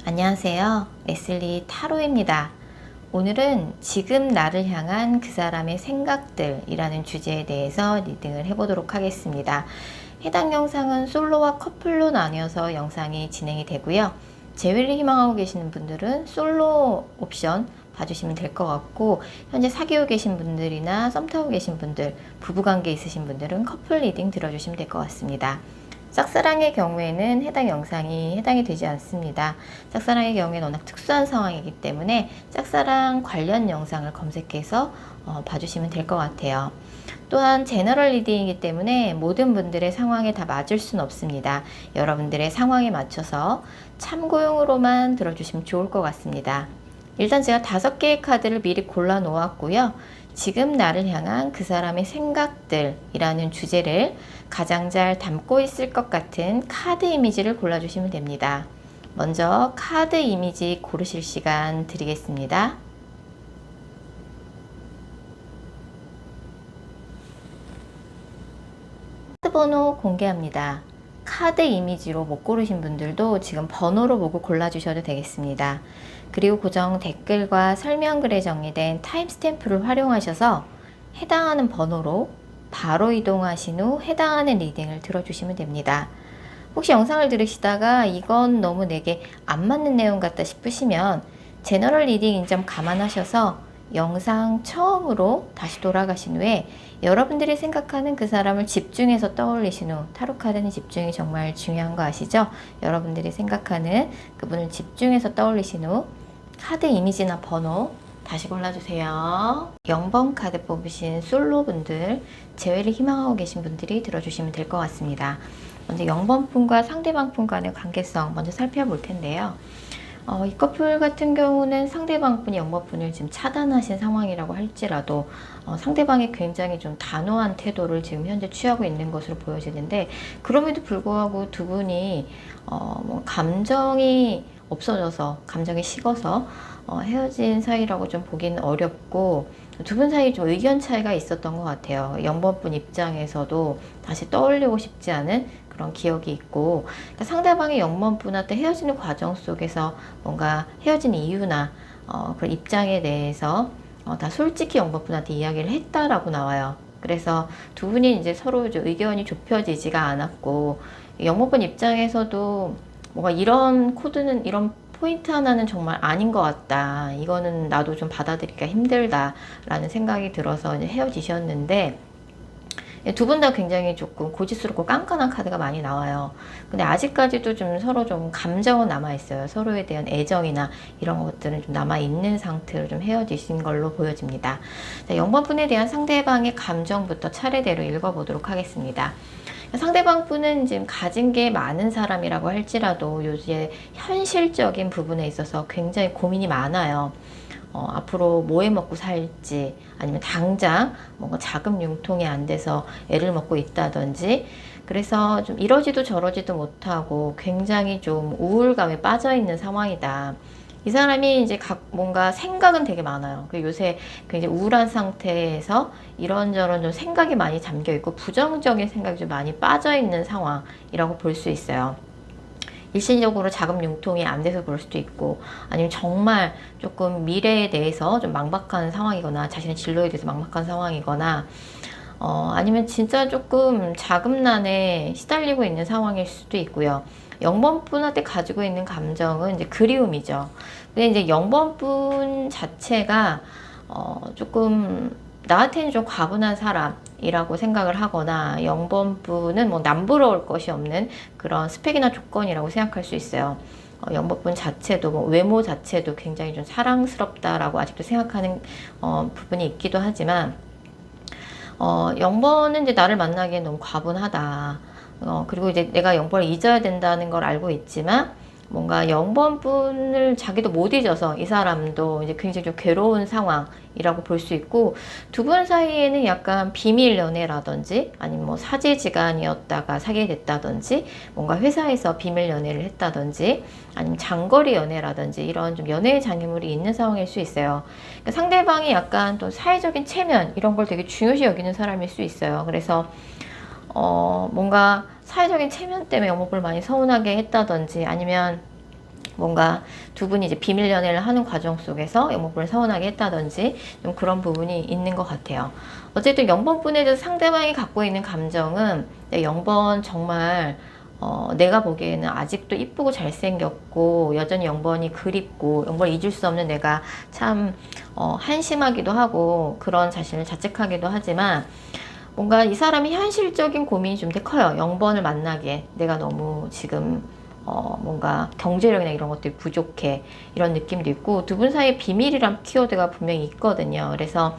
안녕하세요. 레슬리 타로입니다. 오늘은 지금 나를 향한 그 사람의 생각들이라는 주제에 대해서 리딩을 해보도록 하겠습니다. 해당 영상은 솔로와 커플로 나뉘어서 영상이 진행이 되고요. 재회를 희망하고 계시는 분들은 솔로 옵션 봐주시면 될 것 같고, 현재 사귀고 계신 분들이나 썸 타고 계신 분들, 부부관계 있으신 분들은 커플 리딩 들어주시면 될 것 같습니다. 짝사랑의 경우에는 해당 영상이 해당이 되지 않습니다. 짝사랑의 경우에는 워낙 특수한 상황이기 때문에 짝사랑 관련 영상을 검색해서 봐주시면 될 것 같아요. 또한 제너럴 리딩이기 때문에 모든 분들의 상황에 다 맞을 수는 없습니다. 여러분들의 상황에 맞춰서 참고용으로만 들어주시면 좋을 것 같습니다. 일단 제가 5개의 카드를 미리 골라 놓았고요. 지금 나를 향한 그 사람의 생각들이라는 주제를 가장 잘 담고 있을 것 같은 카드 이미지를 골라주시면 됩니다. 먼저 카드 이미지 고르실 시간 드리겠습니다. 카드 번호 공개합니다. 카드 이미지로 못 고르신 분들도 지금 번호로 보고 골라주셔도 되겠습니다. 그리고 고정 댓글과 설명글에 정리된 타임스탬프를 활용하셔서 해당하는 번호로 바로 이동하신 후 해당하는 리딩을 들어주시면 됩니다. 혹시 영상을 들으시다가 이건 너무 내게 안 맞는 내용 같다 싶으시면 제너럴 리딩인 점 감안하셔서 영상 처음으로 다시 돌아가신 후에 여러분들이 생각하는 그 사람을 집중해서 떠올리신 후, 타로카드는 집중이 정말 중요한 거 아시죠? 여러분들이 생각하는 그분을 집중해서 떠올리신 후 카드 이미지나 번호 다시 골라주세요. 0번 카드 뽑으신 솔로분들, 재회를 희망하고 계신 분들이 들어주시면 될 것 같습니다. 먼저 0번 분과 상대방 분 간의 관계성 먼저 살펴볼 텐데요. 이 커플 같은 경우는 상대방 분이 0번 분을 지금 차단하신 상황이라고 할지라도 상대방이 굉장히 좀 단호한 태도를 지금 현재 취하고 있는 것으로 보여지는데, 그럼에도 불구하고 두 분이 뭐 감정이 없어져서, 감정이 식어서 헤어진 사이라고 좀 보기는 어렵고, 두 분 사이 좀 의견 차이가 있었던 것 같아요. 0번 분 입장에서도 다시 떠올리고 싶지 않은 그런 기억이 있고, 그러니까 상대방이 0번 분한테 헤어지는 과정 속에서 뭔가 헤어진 이유나 그런 입장에 대해서 다 솔직히 0번 분한테 이야기를 했다라고 나와요. 그래서 두 분이 이제 서로 의견이 좁혀지지가 않았고, 0번 분 입장에서도 뭔가 이런 코드는, 이런 포인트 하나는 정말 아닌 것 같다, 이거는 나도 좀 받아들이기가 힘들다 라는 생각이 들어서 이제 헤어지셨는데, 두 분 다 굉장히 조금 고집스럽고 깐깐한 카드가 많이 나와요. 근데 아직까지도 좀 서로 좀 감정은 남아있어요. 서로에 대한 애정이나 이런 것들은 좀 남아있는 상태로 좀 헤어지신 걸로 보여집니다. 자, 0번 분에 대한 상대방의 감정부터 차례대로 읽어보도록 하겠습니다. 상대방 분은 지금 가진 게 많은 사람이라고 할지라도 요새 현실적인 부분에 있어서 굉장히 고민이 많아요. 앞으로 뭐 해 먹고 살지, 아니면 당장 뭔가 자금 융통이 안 돼서 애를 먹고 있다든지, 그래서 좀 이러지도 저러지도 못하고 굉장히 좀 우울감에 빠져 있는 상황이다. 이 사람이 이제 뭔가 생각은 되게 많아요. 요새 굉장히 우울한 상태에서 이런저런 좀 생각이 많이 잠겨 있고 부정적인 생각이 좀 많이 빠져 있는 상황이라고 볼 수 있어요. 일시적으로 자금 융통이 안 돼서 그럴 수도 있고, 아니면 정말 조금 미래에 대해서 좀 막막한 상황이거나, 자신의 진로에 대해서 막막한 상황이거나, 아니면 진짜 조금 자금난에 시달리고 있는 상황일 수도 있고요. 0번 분한테 가지고 있는 감정은 이제 그리움이죠. 근데 이제 0번 분 자체가 조금 나한테는 좀 과분한 사람이라고 생각을 하거나, 0번 분은 뭐 남부러울 것이 없는 그런 스펙이나 조건이라고 생각할 수 있어요. 0번 분 자체도, 뭐 외모 자체도 굉장히 좀 사랑스럽다라고 아직도 생각하는 부분이 있기도 하지만, 0번은 이제 나를 만나기엔 너무 과분하다. 그리고 이제 내가 0번을 잊어야 된다는 걸 알고 있지만, 뭔가 0번 분을 자기도 못 잊어서 이 사람도 이제 굉장히 좀 괴로운 상황이라고 볼 수 있고, 두 분 사이에는 약간 비밀 연애라든지, 아니면 뭐 사제지간이었다가 사귀게 됐다든지, 뭔가 회사에서 비밀 연애를 했다든지, 아니면 장거리 연애라든지 이런 좀 연애의 장애물이 있는 상황일 수 있어요. 그러니까 상대방이 약간 또 사회적인 체면 이런 걸 되게 중요시 여기는 사람일 수 있어요. 그래서 뭔가 사회적인 체면 때문에 영업을 많이 서운하게 했다든지, 아니면 뭔가 두 분이 이제 비밀 연애를 하는 과정 속에서 영번분을 서운하게 했다든지 좀 그런 부분이 있는 것 같아요. 어쨌든 영번분에 대해서 상대방이 갖고 있는 감정은 영번 정말 내가 보기에는 아직도 이쁘고 잘생겼고 여전히 영번이 그립고 영번을 잊을 수 없는 내가 참 한심하기도 하고 그런 자신을 자책하기도 하지만 뭔가 이 사람이 현실적인 고민이 좀 더 커요. 영번을 만나기에 내가 너무 지금 뭔가 경제력이나 이런 것들이 부족해 이런 느낌도 있고 두 분 사이에 비밀이란 키워드가 분명히 있거든요. 그래서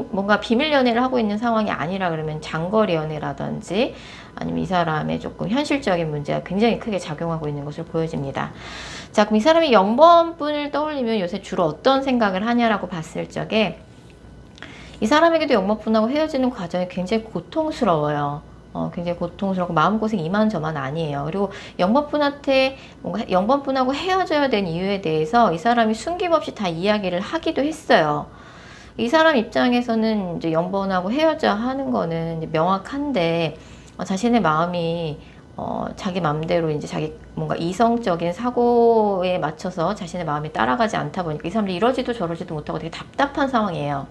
뭔가 비밀 연애를 하고 있는 상황이 아니라 그러면 장거리 연애라든지 아니면 이 사람의 조금 현실적인 문제가 굉장히 크게 작용하고 있는 것을 보여집니다. 자, 그럼 이 사람이 영번분을 떠올리면 요새 주로 어떤 생각을 하냐라고 봤을 적에 이 사람에게도 영번분하고 헤어지는 과정이 굉장히 고통스러워요. 굉장히 고통스럽고 마음고생이 이만저만 아니에요. 그리고 영번분한테 뭔가 영번분하고 헤어져야 된 이유에 대해서 이 사람이 숨김없이 다 이야기를 하기도 했어요. 이 사람 입장에서는 이제 영번하고 헤어져야 하는 거는 이제 명확한데 자신의 마음이 자기 마음대로 이제 자기 뭔가 이성적인 사고에 맞춰서 자신의 마음이 따라가지 않다 보니까 이 사람들이 이러지도 저러지도 못하고 되게 답답한 상황이에요.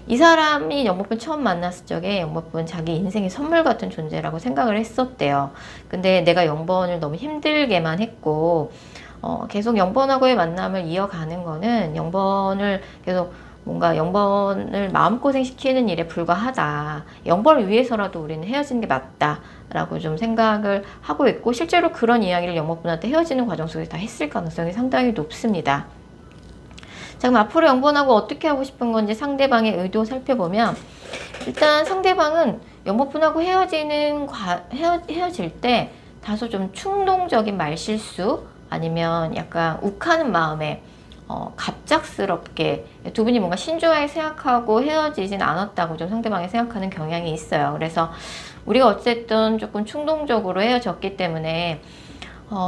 이 사람이 영번분 처음 만났을 적에 영번분 자기 인생의 선물 같은 존재라고 생각을 했었대요. 근데 내가 영번을 너무 힘들게만 했고 계속 영번하고의 만남을 이어가는 거는 영번을 계속 뭔가 영번을 마음고생 시키는 일에 불과하다. 영번을 위해서라도 우리는 헤어지는 게 맞다 라고 좀 생각을 하고 있고 실제로 그런 이야기를 영번분한테 헤어지는 과정 속에서 다 했을 가능성이 상당히 높습니다. 자, 그럼 앞으로 영번하고 어떻게 하고 싶은 건지 상대방의 의도 살펴보면 일단 상대방은 영번분하고 헤어질 때 다소 좀 충동적인 말실수 아니면 약간 욱하는 마음에 갑작스럽게 두 분이 뭔가 신중하게 생각하고 헤어지진 않았다고 좀 상대방이 생각하는 경향이 있어요. 그래서 우리가 어쨌든 조금 충동적으로 헤어졌기 때문에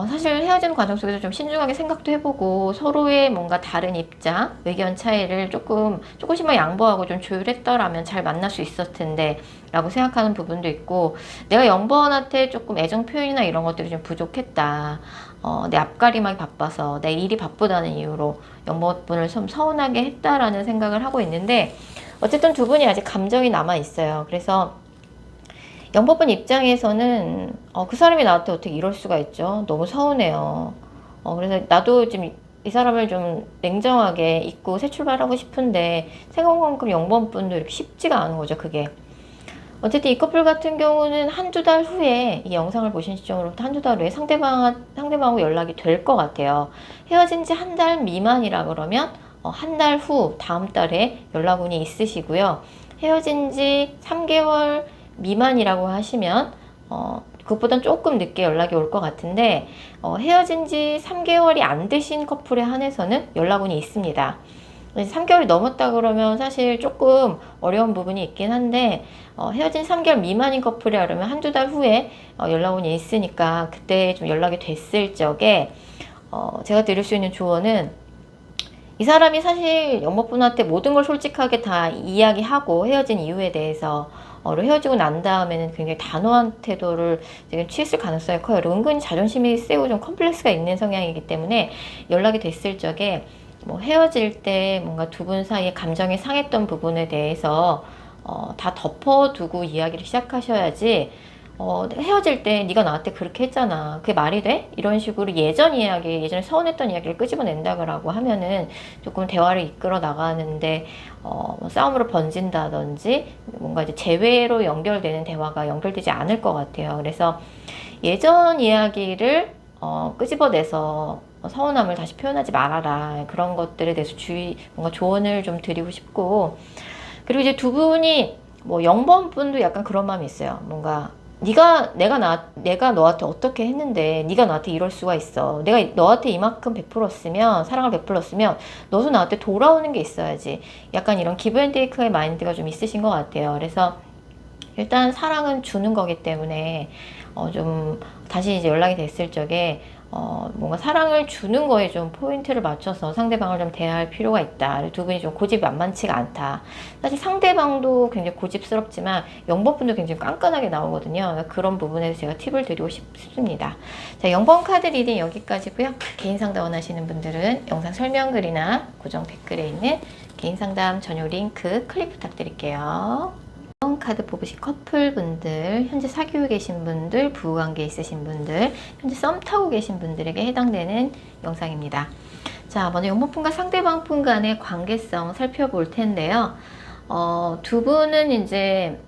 사실 헤어지는 과정 속에서 좀 신중하게 생각도 해보고 서로의 뭔가 다른 입장, 의견 차이를 조금씩만 양보하고 좀 조율했더라면 잘 만날 수 있었을 텐데 라고 생각하는 부분도 있고 내가 영번한테 조금 애정 표현이나 이런 것들이 좀 부족했다. 내 앞가림하기 바빠서 내 일이 바쁘다는 이유로 영번분을 좀 서운하게 했다라는 생각을 하고 있는데 어쨌든 두 분이 아직 감정이 남아 있어요. 그래서 영번분 입장에서는 그 사람이 나한테 어떻게 이럴 수가 있죠? 너무 서운해요. 그래서 나도 지금 이 사람을 좀 냉정하게 잊고 새 출발하고 싶은데 생각만큼 영번분도 이렇게 쉽지가 않은 거죠, 그게. 어쨌든 이 커플 같은 경우는 한두 달 후에 이 영상을 보신 시점으로부터 한두 달 후에 상대방하고 연락이 될 것 같아요. 헤어진 지 한 달 미만이라 그러면 한 달 후 다음 달에 연락운이 있으시고요. 헤어진 지 3개월 미만이라고 하시면 그것보단 조금 늦게 연락이 올 것 같은데 헤어진 지 3개월이 안 되신 커플에 한해서는 연락운이 있습니다. 3개월이 넘었다 그러면 사실 조금 어려운 부분이 있긴 한데 헤어진 3개월 미만인 커플이라 그러면 한두 달 후에 연락운이 있으니까 그때 좀 연락이 됐을 적에 제가 드릴 수 있는 조언은 이 사람이 사실 영번분한테 모든 걸 솔직하게 다 이야기하고 헤어진 이유에 대해서 헤어지고 난 다음에는 굉장히 단호한 태도를 지금 취했을 가능성이 커요. 은근히 자존심이 세고 좀 컴플렉스가 있는 성향이기 때문에 연락이 됐을 적에 뭐 헤어질 때 뭔가 두 분 사이에 감정이 상했던 부분에 대해서 다 덮어두고 이야기를 시작하셔야지 헤어질 때 네가 나한테 그렇게 했잖아. 그게 말이 돼? 이런 식으로 예전에 서운했던 이야기를 끄집어낸다고 하면은 조금 대화를 이끌어 나가는데 뭐 싸움으로 번진다든지 뭔가 이제 재회로 연결되는 대화가 연결되지 않을 것 같아요. 그래서 예전 이야기를 끄집어내서 서운함을 다시 표현하지 말아라. 그런 것들에 대해서 뭔가 조언을 좀 드리고 싶고 그리고 이제 두 분이 뭐 영번분도 약간 그런 마음이 있어요. 뭔가 내가 너한테 어떻게 했는데 네가 나한테 이럴 수가 있어. 내가 너한테 이만큼 베풀었으면 사랑을 베풀었으면 너도 나한테 돌아오는 게 있어야지. 약간 이런 기브앤테이크의 마인드가 좀 있으신 것 같아요. 그래서 일단 사랑은 주는 거기 때문에 좀 다시 이제 연락이 됐을 적에 뭔가 사랑을 주는 거에 좀 포인트를 맞춰서 상대방을 좀 대할 필요가 있다. 두 분이 좀 고집이 만만치가 않다. 사실 상대방도 굉장히 고집스럽지만 0번분도 굉장히 깐깐하게 나오거든요. 그런 부분에서 제가 팁을 드리고 싶습니다. 자, 0번 카드 리딩 여기까지고요. 개인 상담 원하시는 분들은 영상 설명글이나 고정 댓글에 있는 개인 상담 전용 링크 클릭 부탁드릴게요. 카드 뽑으신 커플분들, 현재 사귀고 계신 분들, 부부관계 있으신 분들, 현재 썸 타고 계신 분들에게 해당되는 영상입니다. 자, 먼저 영모분과 상대방분 간의 관계성 살펴볼 텐데요. 두 분은 이제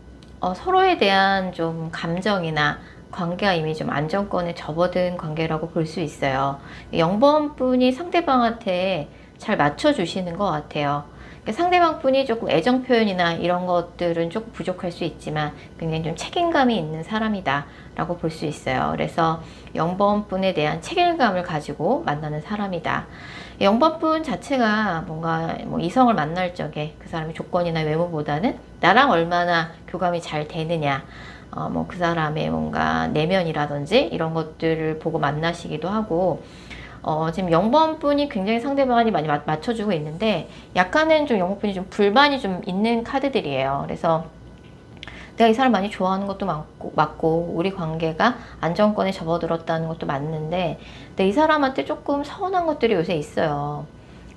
서로에 대한 좀 감정이나 관계가 이미 좀 안정권에 접어든 관계라고 볼 수 있어요. 0번 분이 상대방한테 잘 맞춰주시는 것 같아요. 상대방 분이 조금 애정 표현이나 이런 것들은 조금 부족할 수 있지만 굉장히 좀 책임감이 있는 사람이다 라고 볼 수 있어요. 그래서 0번 분에 대한 책임감을 가지고 만나는 사람이다. 0번 분 자체가 뭔가 뭐 이성을 만날 적에 그 사람의 조건이나 외모보다는 나랑 얼마나 교감이 잘 되느냐, 뭐 그 사람의 뭔가 내면이라든지 이런 것들을 보고 만나시기도 하고, 지금 0번 분이 굉장히 상대방이 많이 맞춰주고 있는데 약간은 좀 0번 분이 좀 불만이 좀 있는 카드들이에요. 그래서 내가 이 사람 많이 좋아하는 것도 맞고 우리 관계가 안정권에 접어들었다는 것도 맞는데 근데 이 사람한테 조금 서운한 것들이 요새 있어요.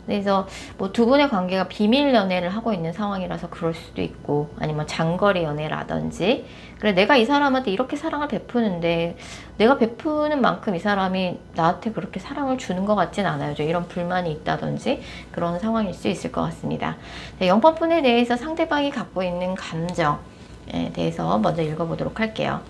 그래서 뭐 두 분의 관계가 비밀 연애를 하고 있는 상황이라서 그럴 수도 있고, 아니면 장거리 연애라든지, 그래 내가 이 사람한테 이렇게 사랑을 베푸는데 내가 베푸는 만큼 이 사람이 나한테 그렇게 사랑을 주는 것 같진 않아요. 이런 불만이 있다든지 그런 상황일 수 있을 것 같습니다. 0번 분에 대해서 상대방이 갖고 있는 감정에 대해서 먼저 읽어보도록 할게요.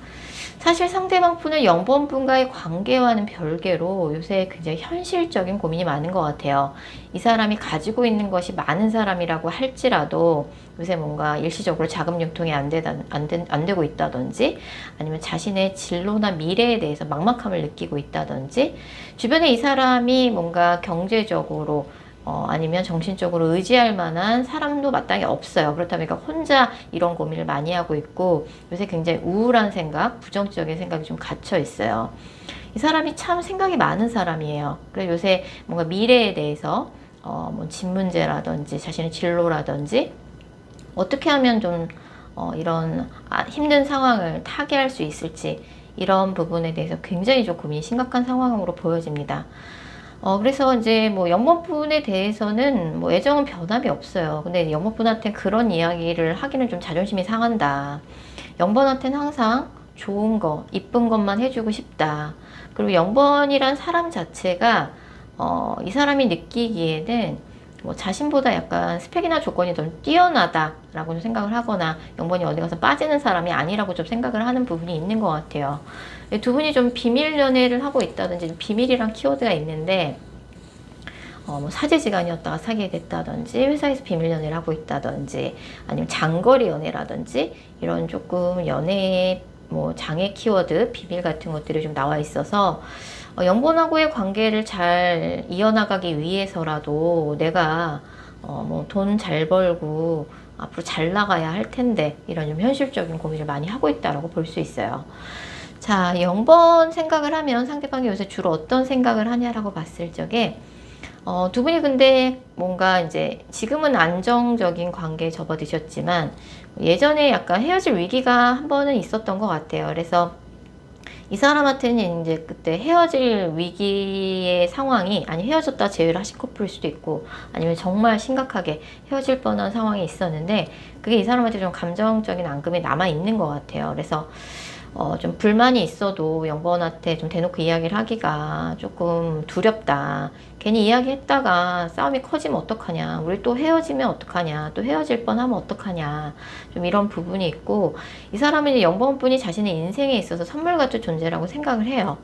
사실 상대방 분의 0번 분과의 관계와는 별개로 요새 굉장히 현실적인 고민이 많은 것 같아요. 이 사람이 가지고 있는 것이 많은 사람이라고 할지라도 요새 뭔가 일시적으로 자금 융통이 안 되고 있다든지, 아니면 자신의 진로나 미래에 대해서 막막함을 느끼고 있다든지, 주변에 이 사람이 뭔가 경제적으로 아니면 정신적으로 의지할 만한 사람도 마땅히 없어요. 그렇다 보니까 혼자 이런 고민을 많이 하고 있고 요새 굉장히 우울한 생각, 부정적인 생각이 좀 갇혀 있어요. 이 사람이 참 생각이 많은 사람이에요. 그래서 요새 뭔가 미래에 대해서 뭐 집 문제라든지 자신의 진로라든지 어떻게 하면 좀 이런 힘든 상황을 타개할 수 있을지, 이런 부분에 대해서 굉장히 좀 고민이 심각한 상황으로 보여집니다. 그래서 이제 뭐 0번 분에 대해서는 뭐 애정은 변함이 없어요. 근데 0번 분한테 그런 이야기를 하기는 좀 자존심이 상한다. 0번한테는 항상 좋은 거, 이쁜 것만 해주고 싶다. 그리고 0번이란 사람 자체가 이 사람이 느끼기에는 뭐 자신보다 약간 스펙이나 조건이 더 뛰어나다라고 좀 생각을 하거나 0번이 어디 가서 빠지는 사람이 아니라고 좀 생각을 하는 부분이 있는 것 같아요. 두 분이 좀 비밀 연애를 하고 있다든지, 비밀이란 키워드가 있는데 뭐 사제지간이었다가 사귀게 됐다든지, 회사에서 비밀 연애를 하고 있다든지, 아니면 장거리 연애라든지 이런 조금 연애의 뭐 장애 키워드, 비밀 같은 것들이 좀 나와 있어서 0번하고의 관계를 잘 이어나가기 위해서라도 내가 뭐 돈 잘 벌고 앞으로 잘 나가야 할 텐데, 이런 좀 현실적인 고민을 많이 하고 있다라고 볼 수 있어요. 자, 0번 생각을 하면 상대방이 요새 주로 어떤 생각을 하냐라고 봤을 적에 두 분이 근데 뭔가 이제 지금은 안정적인 관계에 접어드셨지만 예전에 약간 헤어질 위기가 한 번은 있었던 것 같아요. 그래서 이 사람한테는 이제 그때 헤어질 위기의 상황이, 아니 헤어졌다 재회를 하신 커플일 수도 있고, 아니면 정말 심각하게 헤어질 뻔한 상황이 있었는데 그게 이 사람한테 좀 감정적인 앙금이 남아 있는 것 같아요. 그래서 좀 불만이 있어도 0번한테 좀 대놓고 이야기를 하기가 조금 두렵다. 괜히 이야기했다가 싸움이 커지면 어떡하냐, 우리 또 헤어지면 어떡하냐, 또 헤어질 뻔하면 어떡하냐, 좀 이런 부분이 있고, 이 사람은 이제 0번 분이 자신의 인생에 있어서 선물 같은 존재라고 생각을 해요.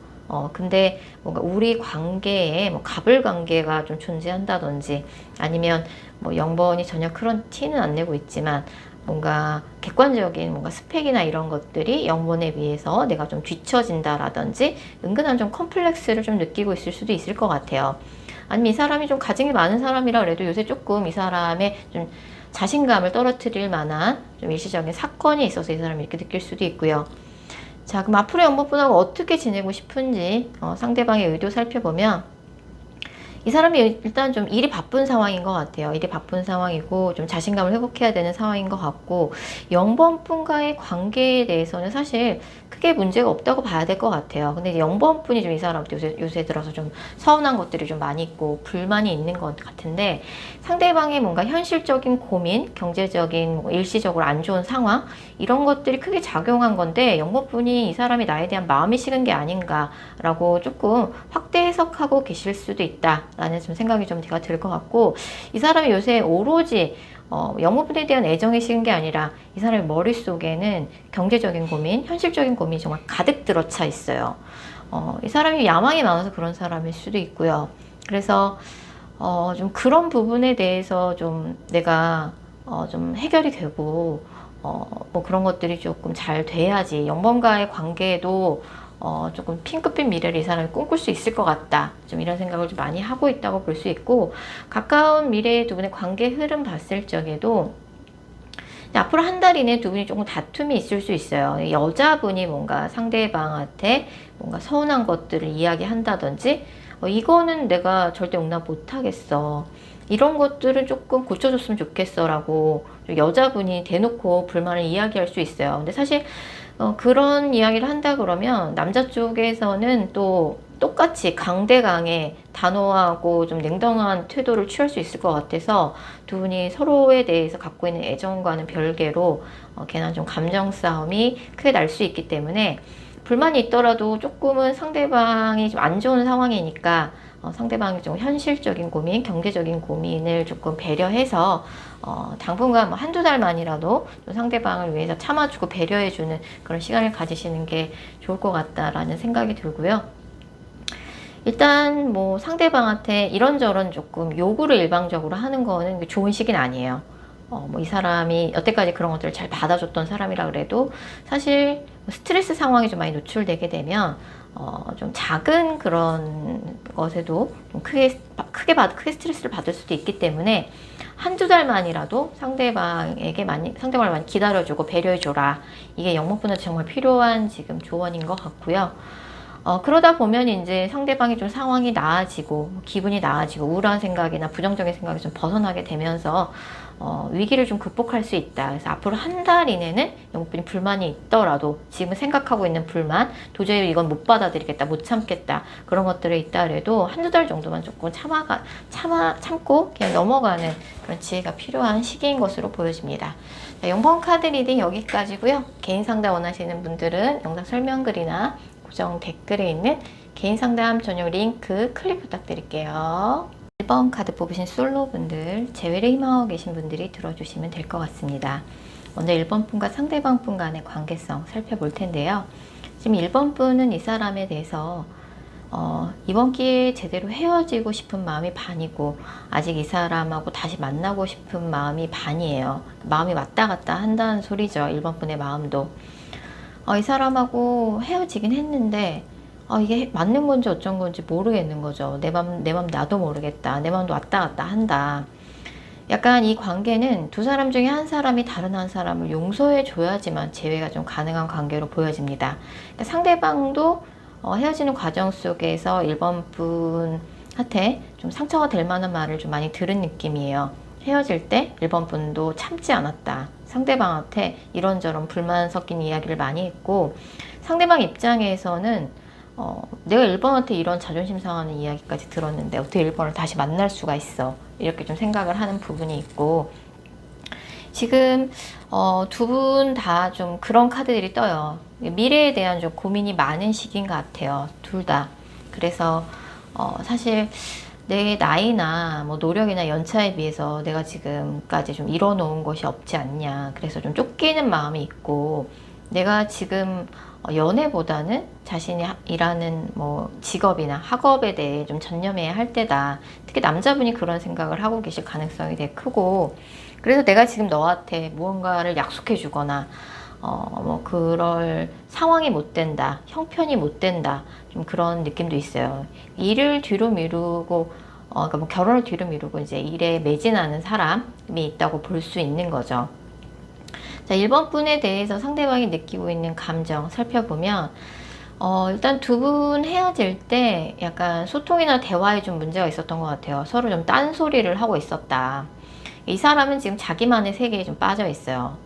근데 뭔가 우리 관계에 뭐 갑을 관계가 좀 존재한다든지, 아니면 뭐 0번이 전혀 그런 티는 안 내고 있지만 뭔가 객관적인 뭔가 스펙이나 이런 것들이 0번에 비해서 내가 좀 뒤처진다라든지 은근한 좀 컴플렉스를 좀 느끼고 있을 수도 있을 것 같아요. 아니면 이 사람이 좀 가증이 많은 사람이라 그래도 요새 조금 이 사람의 좀 자신감을 떨어뜨릴 만한 좀 일시적인 사건이 있어서 이 사람이 이렇게 느낄 수도 있고요. 자, 그럼 앞으로 영번분하고 어떻게 지내고 싶은지 상대방의 의도 살펴보면, 이 사람이 일단 좀 일이 바쁜 상황인 것 같아요. 일이 바쁜 상황이고 좀 자신감을 회복해야 되는 상황인 것 같고, 0번분과의 관계에 대해서는 사실 크게 문제가 없다고 봐야 될 것 같아요. 근데 0번분이 좀 이 사람한테 요새 들어서 좀 서운한 것들이 좀 많이 있고 불만이 있는 것 같은데, 상대방의 뭔가 현실적인 고민, 경제적인 뭐 일시적으로 안 좋은 상황, 이런 것들이 크게 작용한 건데, 0번분이 이 사람이 나에 대한 마음이 식은 게 아닌가라고 조금 확대 해석하고 계실 수도 있다라는 좀 생각이 좀 제가 들 것 같고, 이 사람이 요새 오로지 영어분에 대한 애정이 식은 게 아니라 이 사람의 머릿속에는 경제적인 고민, 현실적인 고민이 정말 가득 들어차 있어요. 이 사람이 야망이 많아서 그런 사람일 수도 있고요. 그래서 좀 그런 부분에 대해서 좀 내가 좀 해결이 되고 뭐 그런 것들이 조금 잘 돼야지 0번과의 관계에도 조금 핑크빛 미래를 이 사람이 꿈꿀 수 있을 것 같다. 좀 이런 생각을 좀 많이 하고 있다고 볼 수 있고, 가까운 미래의 두 분의 관계 흐름 봤을 적에도 앞으로 한 달 이내 두 분이 조금 다툼이 있을 수 있어요. 여자분이 뭔가 상대방한테 뭔가 서운한 것들을 이야기한다든지, 이거는 내가 절대 용납 못하겠어, 이런 것들은 조금 고쳐줬으면 좋겠어 라고 여자분이 대놓고 불만을 이야기할 수 있어요. 근데 사실 그런 이야기를 한다 그러면 남자 쪽에서는 또 똑같이 강대강의 단호하고 좀 냉정한 태도를 취할 수 있을 것 같아서, 두 분이 서로에 대해서 갖고 있는 애정과는 별개로 괜한 좀 감정 싸움이 크게 날 수 있기 때문에, 불만이 있더라도 조금은 상대방이 좀 안 좋은 상황이니까 상대방이 좀 현실적인 고민, 경제적인 고민을 조금 배려해서 당분간 뭐 한두 달만이라도 좀 상대방을 위해서 참아주고 배려해주는 그런 시간을 가지시는 게 좋을 것 같다라는 생각이 들고요. 일단 뭐 상대방한테 이런저런 조금 요구를 일방적으로 하는 거는 좋은 시기는 아니에요. 뭐 이 사람이 여태까지 그런 것들을 잘 받아줬던 사람이라 그래도 사실 스트레스 상황이 좀 많이 노출되게 되면 좀 작은 그런 것에도 좀 크게 스트레스를 받을 수도 있기 때문에, 한두 달만이라도 상대방을 많이 기다려주고 배려해줘라. 이게 영목분한테 정말 필요한 지금 조언인 것 같고요. 그러다 보면 이제 상대방이 좀 상황이 나아지고 기분이 나아지고 우울한 생각이나 부정적인 생각이 좀 벗어나게 되면서 위기를 좀 극복할 수 있다. 그래서 앞으로 한 달 이내는 영국분이 불만이 있더라도 지금 생각하고 있는 불만, 도저히 이건 못 받아들이겠다, 못 참겠다, 그런 것들이 있다 그래도 한두 달 정도만 조금 참고 그냥 넘어가는 그런 지혜가 필요한 시기인 것으로 보여집니다. 자, 0번 카드 리딩 여기까지고요. 개인 상담 원하시는 분들은 영상 설명글이나 고정 댓글에 있는 개인 상담 전용 링크 클릭 부탁드릴게요. 1번 카드 뽑으신 솔로분들, 재회를 희망하고 계신 분들이 들어주시면 될 것 같습니다. 먼저 1번 분과 상대방 분 간의 관계성 살펴볼 텐데요. 지금 1번 분은 이 사람에 대해서 이번 기회에 제대로 헤어지고 싶은 마음이 반이고, 아직 이 사람하고 다시 만나고 싶은 마음이 반이에요. 마음이 왔다 갔다 한다는 소리죠. 1번 분의 마음도. 이 사람하고 헤어지긴 했는데 이게 맞는 건지 어쩐 건지 모르겠는 거죠. 내 맘 나도 모르겠다. 내 맘도 왔다 갔다 한다. 약간 이 관계는 두 사람 중에 한 사람이 다른 한 사람을 용서해 줘야지만 재회가 좀 가능한 관계로 보여집니다. 그러니까 상대방도 헤어지는 과정 속에서 1번 분한테 좀 상처가 될 만한 말을 좀 많이 들은 느낌이에요. 헤어질 때 1번 분도 참지 않았다. 상대방한테 이런저런 불만 섞인 이야기를 많이 했고, 상대방 입장에서는 내가 1번한테 이런 자존심 상하는 이야기까지 들었는데 어떻게 1번을 다시 만날 수가 있어, 이렇게 좀 생각을 하는 부분이 있고, 지금 두 분 다 좀 그런 카드들이 떠요. 미래에 대한 좀 고민이 많은 시기인 것 같아요, 둘 다. 그래서 사실 내 나이나 뭐 노력이나 연차에 비해서 내가 지금까지 좀 이뤄놓은 것이 없지 않냐, 그래서 좀 쫓기는 마음이 있고, 내가 지금 연애보다는 자신이 일하는 뭐 직업이나 학업에 대해 좀 전념해야 할 때다. 특히 남자분이 그런 생각을 하고 계실 가능성이 되게 크고, 그래서 내가 지금 너한테 무언가를 약속해 주거나 뭐 그럴 상황이 못 된다, 형편이 못 된다, 좀 그런 느낌도 있어요. 일을 뒤로 미루고 그러니까 뭐 결혼을 뒤로 미루고 이제 일에 매진하는 사람이 있다고 볼 수 있는 거죠. 자, 1번 분에 대해서 상대방이 느끼고 있는 감정 살펴보면 일단 두 분 헤어질 때 약간 소통이나 대화에 좀 문제가 있었던 것 같아요. 서로 좀 딴소리를 하고 있었다. 이 사람은 지금 자기만의 세계에 좀 빠져 있어요.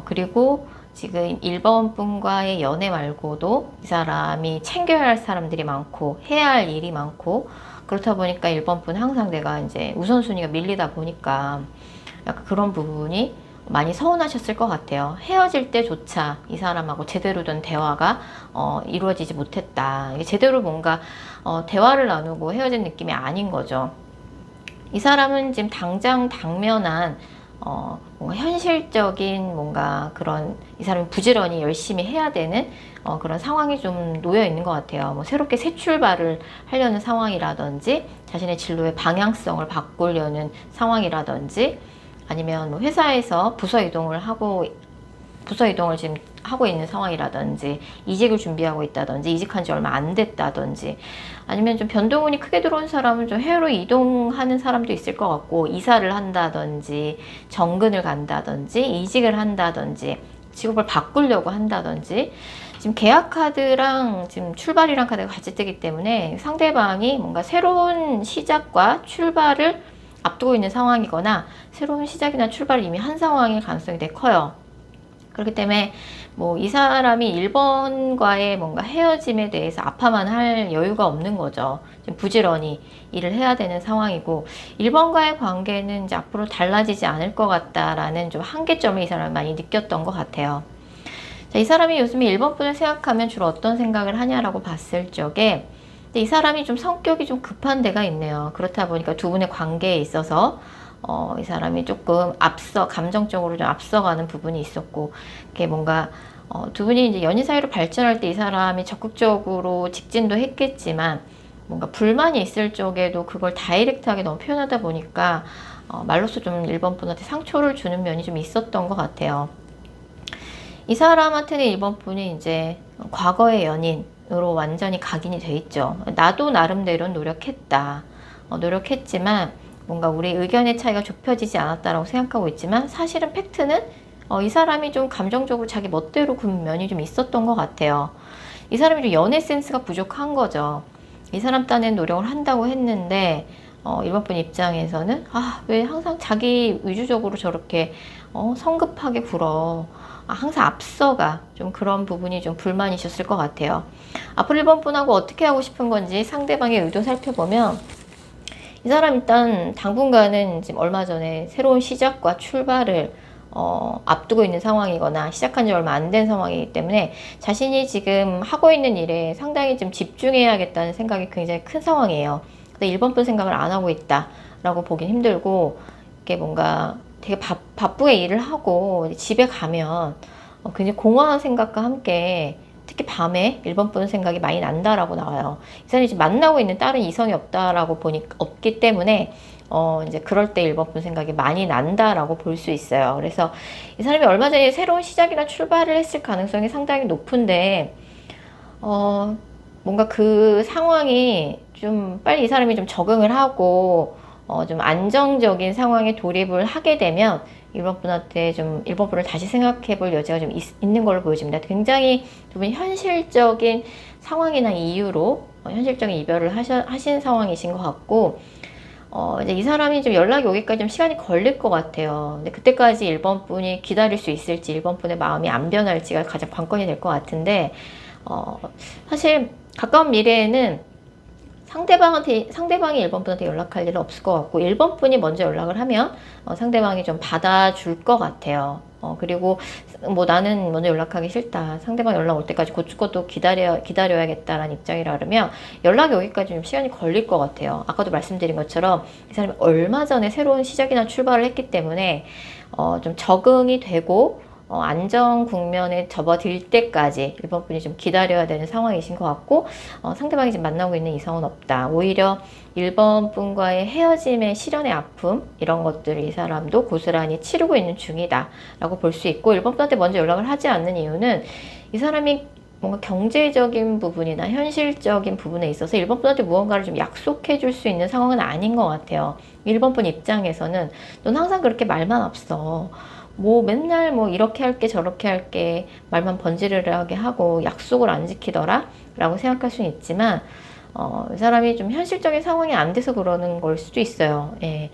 그리고 지금 1번 분과의 연애 말고도 이 사람이 챙겨야 할 사람들이 많고 해야 할 일이 많고, 그렇다 보니까 1번 분 항상 내가 이제 우선순위가 밀리다 보니까 약간 그런 부분이 많이 서운하셨을 것 같아요. 헤어질 때조차 이 사람하고 제대로 된 대화가 이루어지지 못했다. 이게 제대로 뭔가 대화를 나누고 헤어진 느낌이 아닌 거죠. 이 사람은 지금 당장 당면한 뭔가 현실적인 뭔가 그런, 이 사람이 부지런히 열심히 해야 되는 그런 상황이 좀 놓여 있는 것 같아요. 뭐 새롭게 새 출발을 하려는 상황이라든지, 자신의 진로의 방향성을 바꾸려는 상황이라든지, 아니면 뭐 회사에서 부서 이동을 지금 하고 있는 상황이라든지, 이직을 준비하고 있다든지, 이직한 지 얼마 안 됐다든지, 아니면 좀 변동운이 크게 들어온 사람은 좀 해외로 이동하는 사람도 있을 것 같고, 이사를 한다든지, 정근을 간다든지, 이직을 한다든지, 직업을 바꾸려고 한다든지, 지금 계약 카드랑 지금 출발이란 카드가 같이 뜨기 때문에 상대방이 뭔가 새로운 시작과 출발을 앞두고 있는 상황이거나, 새로운 시작이나 출발을 이미 한 상황일 가능성이 되게 커요. 그렇기 때문에 뭐 이 사람이 1번과의 뭔가 헤어짐에 대해서 아파만 할 여유가 없는 거죠. 지금 부지런히 일을 해야 되는 상황이고, 1번과의 관계는 이제 앞으로 달라지지 않을 것 같다라는 좀 한계점을 이 사람이 많이 느꼈던 것 같아요. 자, 이 사람이 요즘에 1번 분을 생각하면 주로 어떤 생각을 하냐라고 봤을 적에, 근데 이 사람이 좀 성격이 좀 급한 데가 있네요. 그렇다 보니까 두 분의 관계에 있어서 이 사람이 조금 감정적으로 좀 앞서가는 부분이 있었고, 이게 뭔가 두 분이 이제 연인 사이로 발전할 때 이 사람이 적극적으로 직진도 했겠지만, 뭔가 불만이 있을 적에도 그걸 다이렉트하게 너무 표현하다 보니까 말로써 좀 1번 분한테 상처를 주는 면이 좀 있었던 것 같아요. 이 사람한테는 1번 분이 이제 과거의 연인으로 완전히 각인이 돼 있죠. 나도 나름대로 노력했다. 노력했지만 뭔가 우리 의견의 차이가 좁혀지지 않았다라고 생각하고 있지만, 사실은 팩트는 이 사람이 좀 감정적으로 자기 멋대로 군 면이 좀 있었던 것 같아요. 이 사람이 좀 연애 센스가 부족한 거죠. 이 사람 딴엔 노력을 한다고 했는데 1번 분 입장에서는 왜 항상 자기 위주적으로 저렇게 성급하게 굴어, 항상 앞서가, 좀 그런 부분이 좀 불만이셨을 것 같아요. 앞으로 1번 분하고 어떻게 하고 싶은 건지 상대방의 의도 살펴보면, 이 사람 일단 당분간은 지금 얼마 전에 새로운 시작과 출발을 앞두고 있는 상황이거나 시작한 지 얼마 안 된 상황이기 때문에, 자신이 지금 하고 있는 일에 상당히 좀 집중해야겠다는 생각이 굉장히 큰 상황이에요. 근데 1번 분 생각을 안 하고 있다라고 보긴 힘들고, 이게 뭔가 되게 바쁘게 일을 하고 집에 가면 굉장히 공허한 생각과 함께, 특히 밤에 1번 분 생각이 많이 난다라고 나와요. 이 사람이 지금 만나고 있는 다른 이성이 없기 때문에 이제 그럴 때 1번 분 생각이 많이 난다라고 볼 수 있어요. 그래서 이 사람이 얼마 전에 새로운 시작이나 출발을 했을 가능성이 상당히 높은데, 뭔가 그 상황이 좀 빨리 이 사람이 좀 적응을 하고 좀 안정적인 상황에 돌입을 하게 되면 1번 분한테 좀 1번 분을 다시 생각해 볼 여지가 좀 있는 걸로 보여집니다. 굉장히 두 분이 현실적인 상황이나 이유로 현실적인 이별을 하신 상황이신 것 같고, 이제 이 사람이 좀 연락이 오기까지 좀 시간이 걸릴 것 같아요. 근데 그때까지 1번 분이 기다릴 수 있을지, 1번 분의 마음이 안 변할지가 가장 관건이 될 것 같은데, 사실 가까운 미래에는 상대방이 1번 분한테 연락할 일은 없을 것 같고, 1번 분이 먼저 연락을 하면 상대방이 좀 받아줄 것 같아요. 그리고 뭐 나는 먼저 연락하기 싫다, 상대방 연락 올 때까지 고추고도 기다려야겠다라는 입장이라 그러면 연락이 오기까지 좀 시간이 걸릴 것 같아요. 아까도 말씀드린 것처럼 이 사람이 얼마 전에 새로운 시작이나 출발을 했기 때문에 좀 적응이 되고 안정 국면에 접어들 때까지 1번 분이 좀 기다려야 되는 상황이신 것 같고, 상대방이 지금 만나고 있는 이성은 없다. 오히려 1번 분과의 헤어짐의 시련의 아픔, 이런 것들을 이 사람도 고스란히 치르고 있는 중이다 라고 볼 수 있고, 1번 분한테 먼저 연락을 하지 않는 이유는 이 사람이 뭔가 경제적인 부분이나 현실적인 부분에 있어서 1번 분한테 무언가를 좀 약속해 줄 수 있는 상황은 아닌 것 같아요. 1번 분 입장에서는 넌 항상 그렇게 말만 앞서, 뭐 맨날 뭐 이렇게 할게 저렇게 할게 말만 번지르르하게 하고 약속을 안 지키더라 라고 생각할 수는 있지만 이 사람이 좀 현실적인 상황이 안 돼서 그러는 걸 수도 있어요. 예.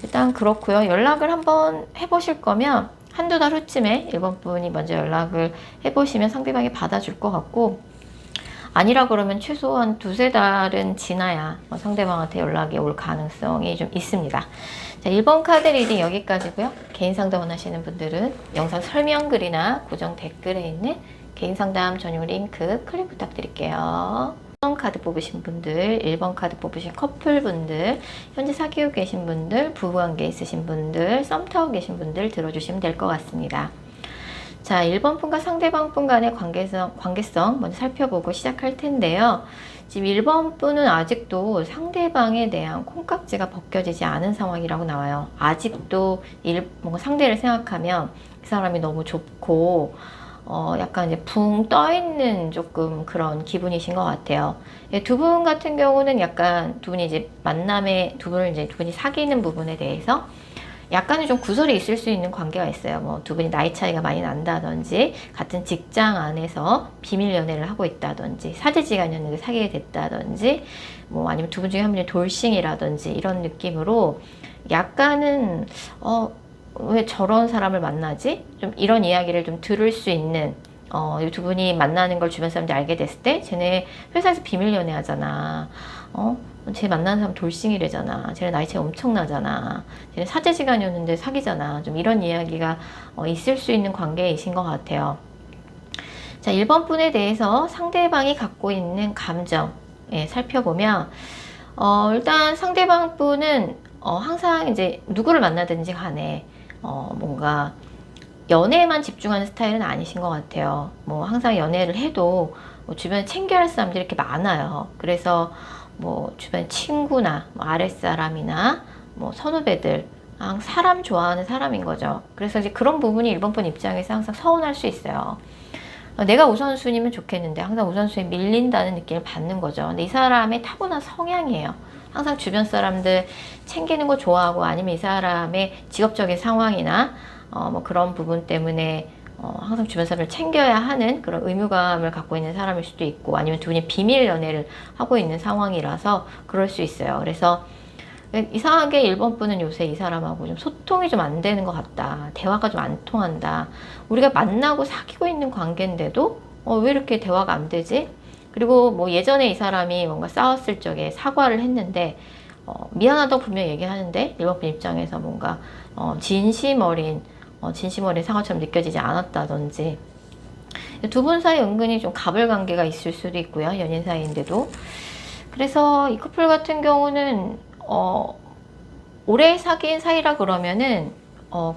일단 그렇고요. 연락을 한번 해보실 거면 한두 달 후쯤에 1번 분이 먼저 연락을 해보시면 상대방이 받아줄 것 같고, 아니라 그러면 최소한 두세 달은 지나야 상대방한테 연락이 올 가능성이 좀 있습니다. 자, 1번 카드 리딩 여기까지고요. 개인 상담 원하시는 분들은 영상 설명글이나 고정 댓글에 있는 개인 상담 전용 링크 클릭 부탁드릴게요. 1번 카드 뽑으신 분들, 1번 카드 뽑으신 커플분들, 현재 사귀고 계신 분들, 부부관계 있으신 분들, 썸 타고 계신 분들 들어주시면 될 것 같습니다. 자, 1번 분과 상대방 분 간의 관계성 먼저 살펴보고 시작할 텐데요. 지금 1번 분은 아직도 상대방에 대한 콩깍지가 벗겨지지 않은 상황이라고 나와요. 아직도 뭔가 상대를 생각하면 이 사람이 너무 좁고 약간 이제 붕 떠있는 조금 그런 기분이신 것 같아요. 두 분 같은 경우는 약간 두 분이 이제 두 분이 사귀는 부분에 대해서 약간은 좀 구설이 있을 수 있는 관계가 있어요. 뭐 두 분이 나이 차이가 많이 난다든지, 같은 직장 안에서 비밀 연애를 하고 있다든지, 사제지간이었는데 사귀게 됐다든지, 뭐 아니면 두 분 중에 한 분이 돌싱이라든지 이런 느낌으로 약간은 왜 저런 사람을 만나지? 좀 이런 이야기를 좀 들을 수 있는 이 두 분이 만나는 걸 주변 사람들이 알게 됐을 때 쟤네 회사에서 비밀 연애하잖아. 쟤 만나는 사람 돌싱이래잖아. 쟤네 나이 차이 엄청나잖아. 쟤네 사제지간이었는데 사귀잖아. 좀 이런 이야기가 있을 수 있는 관계이신 것 같아요. 자, 1번 분에 대해서 상대방이 갖고 있는 감정 살펴보면 일단 상대방 분은 항상 이제 누구를 만나든지 간에 뭔가 연애에만 집중하는 스타일은 아니신 것 같아요. 뭐 항상 연애를 해도 뭐 주변에 챙겨야 할 사람들이 이렇게 많아요. 그래서 뭐 주변 친구나 뭐 아랫사람이나 뭐 선후배들 사람 좋아하는 사람인 거죠. 그래서 이제 그런 부분이 1번 분 입장에서 항상 서운할 수 있어요. 내가 우선순위면 좋겠는데 항상 우선순위에 밀린다는 느낌을 받는 거죠. 근데 이 사람의 타고난 성향이에요. 항상 주변 사람들 챙기는 거 좋아하고, 아니면 이 사람의 직업적인 상황이나 뭐 그런 부분 때문에 항상 주변 사람을 챙겨야 하는 그런 의무감을 갖고 있는 사람일 수도 있고, 아니면 두 분이 비밀 연애를 하고 있는 상황이라서 그럴 수 있어요. 그래서 이상하게 1번 분은 요새 이 사람하고 좀 소통이 좀 안 되는 것 같다. 대화가 좀 안 통한다. 우리가 만나고 사귀고 있는 관계인데도 왜 이렇게 대화가 안 되지? 그리고 뭐 예전에 이 사람이 뭔가 싸웠을 적에 사과를 했는데 미안하다고 분명히 얘기하는데 1번 분 입장에서 뭔가 진심 어린 사과처럼 느껴지지 않았다든지, 두 분 사이 은근히 좀 가불관계가 있을 수도 있고요. 연인 사이인데도. 그래서 이 커플 같은 경우는 오래 사귄 사이라 그러면은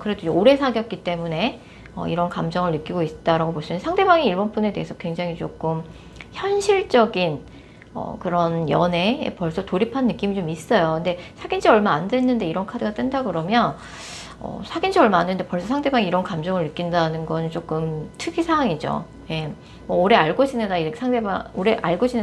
그래도 오래 사귀었기 때문에 이런 감정을 느끼고 있다라고 볼 수 있는, 상대방이 1번 분에 대해서 굉장히 조금 현실적인 그런 연애에 벌써 돌입한 느낌이 좀 있어요. 근데 사귄 지 얼마 안 됐는데 이런 카드가 뜬다 그러면 사귄 지 얼마 안 됐는데 벌써 상대방이 이런 감정을 느낀다는 건 조금 특이사항이죠. 예. 뭐 오래 알고 지내다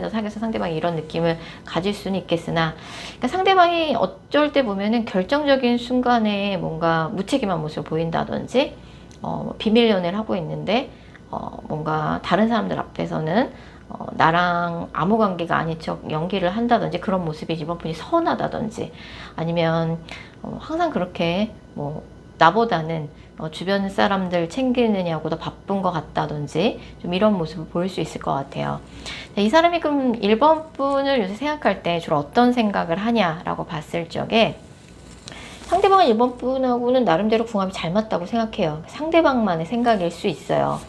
사귀어서 상대방이 이런 느낌을 가질 수는 있겠으나, 그러니까 상대방이 어쩔 때 보면은 결정적인 순간에 뭔가 무책임한 모습을 보인다든지, 비밀 연애를 하고 있는데 뭔가 다른 사람들 앞에서는 나랑 아무 관계가 아닌 척 연기를 한다든지, 그런 모습이 이번 분이 서운하다든지, 아니면 항상 그렇게 뭐 나보다는 주변 사람들 챙기느냐고 더 바쁜 것 같다든지, 좀 이런 모습을 보일 수 있을 것 같아요. 이 사람이 그럼 1번 분을 요새 생각할 때 주로 어떤 생각을 하냐라고 봤을 적에, 상대방은 1번 분하고는 나름대로 궁합이 잘 맞다고 생각해요. 상대방만의 생각일 수 있어요.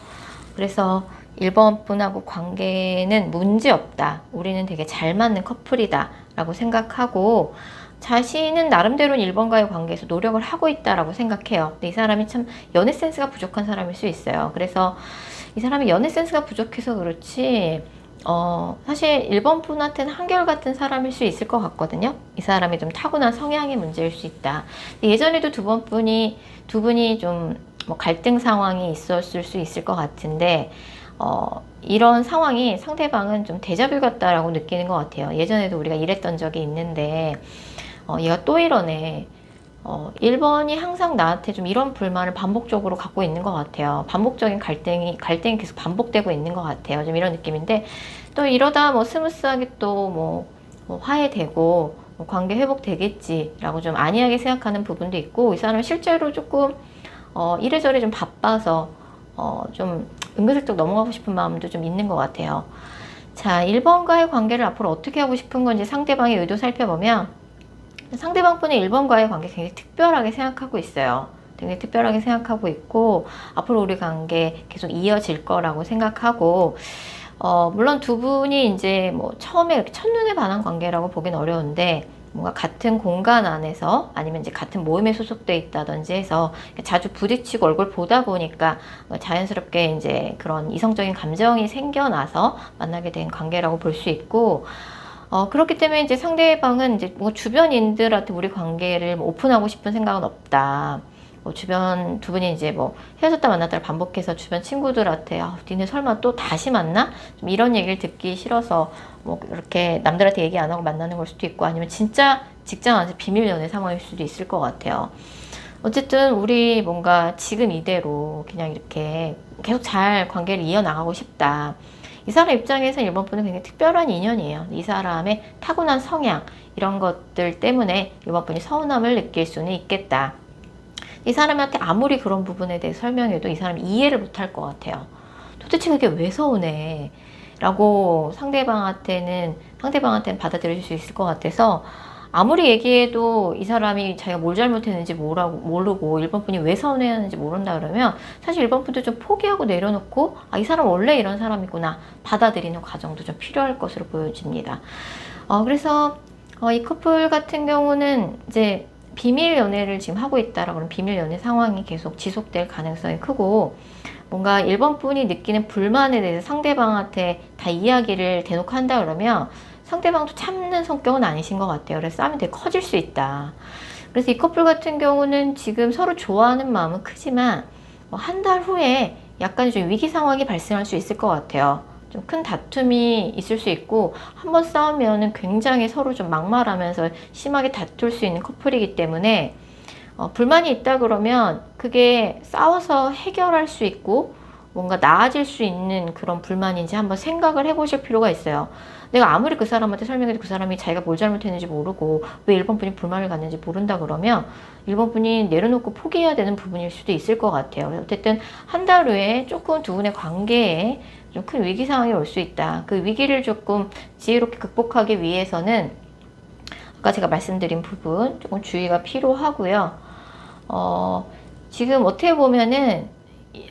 그래서 1번 분하고 관계는 문제없다. 우리는 되게 잘 맞는 커플이다 라고 생각하고, 자신은 나름대로는 1번과의 관계에서 노력을 하고 있다라고 생각해요. 근데 이 사람이 참 연애 센스가 부족한 사람일 수 있어요. 그래서 이 사람이 연애 센스가 부족해서 그렇지 사실 1번 분한테는 한결같은 사람일 수 있을 것 같거든요. 이 사람이 좀 타고난 성향의 문제일 수 있다. 예전에도 두 분이 좀 뭐 갈등 상황이 있었을 수 있을 것 같은데, 이런 상황이 상대방은 좀 데자뷰 같다라고 느끼는 것 같아요. 예전에도 우리가 이랬던 적이 있는데 얘가 또 이러네. 1번이 항상 나한테 좀 이런 불만을 반복적으로 갖고 있는 것 같아요. 반복적인 갈등이 계속 반복되고 있는 것 같아요. 좀 이런 느낌인데, 또 이러다 뭐 스무스하게 또 뭐 화해되고 뭐 관계 회복되겠지라고 좀 안이하게 생각하는 부분도 있고, 이 사람은 실제로 조금 이래저래 좀 바빠서 좀 은근슬쩍 넘어가고 싶은 마음도 좀 있는 것 같아요. 자, 1번과의 관계를 앞으로 어떻게 하고 싶은 건지 상대방의 의도 살펴보면, 상대방 분이 1번과의 관계 굉장히 특별하게 생각하고 있어요. 굉장히 특별하게 생각하고 있고, 앞으로 우리 관계 계속 이어질 거라고 생각하고, 물론 두 분이 이제 뭐 처음에 이렇게 첫눈에 반한 관계라고 보긴 어려운데, 뭔가 같은 공간 안에서 아니면 이제 같은 모임에 소속돼 있다든지 해서 자주 부딪히고 얼굴 보다 보니까 자연스럽게 이제 그런 이성적인 감정이 생겨나서 만나게 된 관계라고 볼 수 있고, 그렇기 때문에 이제 상대방은 이제 뭐 주변인들한테 우리 관계를 뭐 오픈하고 싶은 생각은 없다. 뭐 주변 두 분이 이제 뭐 헤어졌다 만났다를 반복해서 주변 친구들한테 니네 설마 또 다시 만나? 좀 이런 얘기를 듣기 싫어서 뭐 이렇게 남들한테 얘기 안 하고 만나는 걸 수도 있고, 아니면 진짜 직장 안에서 비밀 연애 상황일 수도 있을 것 같아요. 어쨌든 우리 뭔가 지금 이대로 그냥 이렇게 계속 잘 관계를 이어나가고 싶다. 이 사람 입장에서 1번 분은 굉장히 특별한 인연이에요. 이 사람의 타고난 성향, 이런 것들 때문에 1번 분이 서운함을 느낄 수는 있겠다. 이 사람한테 아무리 그런 부분에 대해 설명해도 이 사람이 이해를 못할 것 같아요. 도대체 그게 왜 서운해? 라고 상대방한테는 받아들일 수 있을 것 같아서, 아무리 얘기해도 이 사람이 자기가 뭘 잘못했는지 모르고 1번 분이 왜 서운해하는지 모른다 그러면, 사실 1번 분도 좀 포기하고 내려놓고, 이 사람 원래 이런 사람이구나 받아들이는 과정도 좀 필요할 것으로 보여집니다. 그래서 이 커플 같은 경우는 이제 비밀 연애를 지금 하고 있다라고 하면 비밀 연애 상황이 계속 지속될 가능성이 크고, 뭔가 1번 분이 느끼는 불만에 대해서 상대방한테 다 이야기를 대놓고 한다 그러면 상대방도 참는 성격은 아니신 것 같아요. 그래서 싸움이 되게 커질 수 있다. 그래서 이 커플 같은 경우는 지금 서로 좋아하는 마음은 크지만 한 달 후에 약간 좀 위기 상황이 발생할 수 있을 것 같아요. 좀 큰 다툼이 있을 수 있고, 한번 싸우면은 굉장히 서로 좀 막말하면서 심하게 다툴 수 있는 커플이기 때문에 불만이 있다 그러면 그게 싸워서 해결할 수 있고 뭔가 나아질 수 있는 그런 불만인지 한번 생각을 해보실 필요가 있어요. 내가 아무리 그 사람한테 설명해도 그 사람이 자기가 뭘 잘못했는지 모르고 왜 1번 분이 불만을 갖는지 모른다 그러면 1번 분이 내려놓고 포기해야 되는 부분일 수도 있을 것 같아요. 어쨌든 한 달 후에 조금 두 분의 관계에 좀 큰 위기 상황이 올 수 있다. 그 위기를 조금 지혜롭게 극복하기 위해서는 아까 제가 말씀드린 부분 조금 주의가 필요하고요. 지금 어떻게 보면은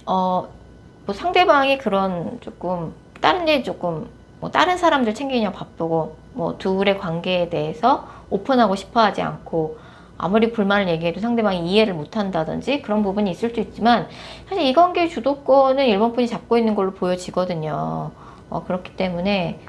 뭐 상대방이 그런 조금 다른 일 조금 뭐 다른 사람들 챙기느냐 바쁘고 뭐 둘의 관계에 대해서 오픈하고 싶어 하지 않고 아무리 불만을 얘기해도 상대방이 이해를 못한다든지 그런 부분이 있을 수 있지만, 사실 이 관계의 주도권은 1번 분이 잡고 있는 걸로 보여지거든요. 그렇기 때문에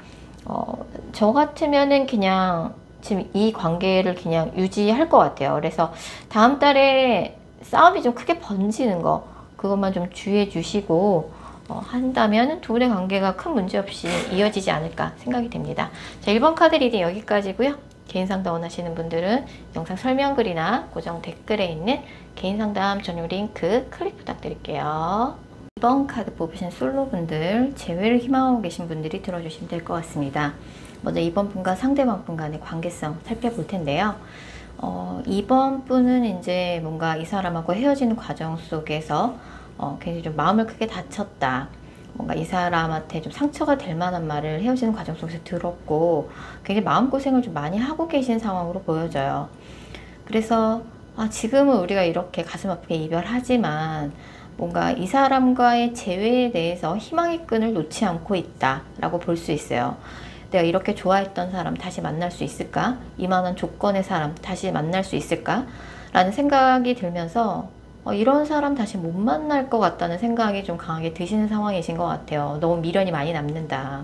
저 같으면은 그냥 지금 이 관계를 그냥 유지할 것 같아요. 그래서 다음 달에 싸움이 좀 크게 번지는 거, 그것만 좀 주의해 주시고 한다면 두 분의 관계가 큰 문제 없이 이어지지 않을까 생각이 됩니다. 자, 1번 카드 리딩 여기까지고요. 개인 상담 원하시는 분들은 영상 설명글이나 고정 댓글에 있는 개인 상담 전용 링크 클릭 부탁드릴게요. 2번 카드 뽑으신 솔로분들, 재회를 희망하고 계신 분들이 들어주시면 될 것 같습니다. 먼저 2번 분과 상대방 분 간의 관계성 살펴볼 텐데요. 2번 분은 이제 뭔가 이 사람하고 헤어지는 과정 속에서 굉장히 좀 마음을 크게 다쳤다. 뭔가 이 사람한테 좀 상처가 될 만한 말을 헤어지는 과정 속에서 들었고, 굉장히 마음고생을 좀 많이 하고 계신 상황으로 보여져요. 그래서 지금은 우리가 이렇게 가슴 아프게 이별하지만 뭔가 이 사람과의 재회에 대해서 희망의 끈을 놓지 않고 있다라고 볼 수 있어요. 내가 이렇게 좋아했던 사람 다시 만날 수 있을까? 이만한 조건의 사람 다시 만날 수 있을까? 라는 생각이 들면서 이런 사람 다시 못 만날 것 같다는 생각이 좀 강하게 드시는 상황이신 것 같아요. 너무 미련이 많이 남는다.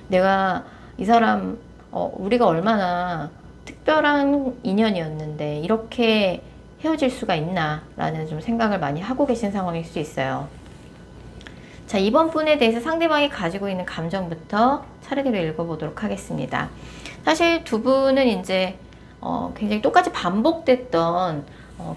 내가 이 사람 우리가 얼마나 특별한 인연이었는데 이렇게 헤어질 수가 있나 라는 좀 생각을 많이 하고 계신 상황일 수 있어요. 자, 이번 분에 대해서 상대방이 가지고 있는 감정부터 차례대로 읽어보도록 하겠습니다. 사실 두 분은 이제 굉장히 똑같이 반복됐던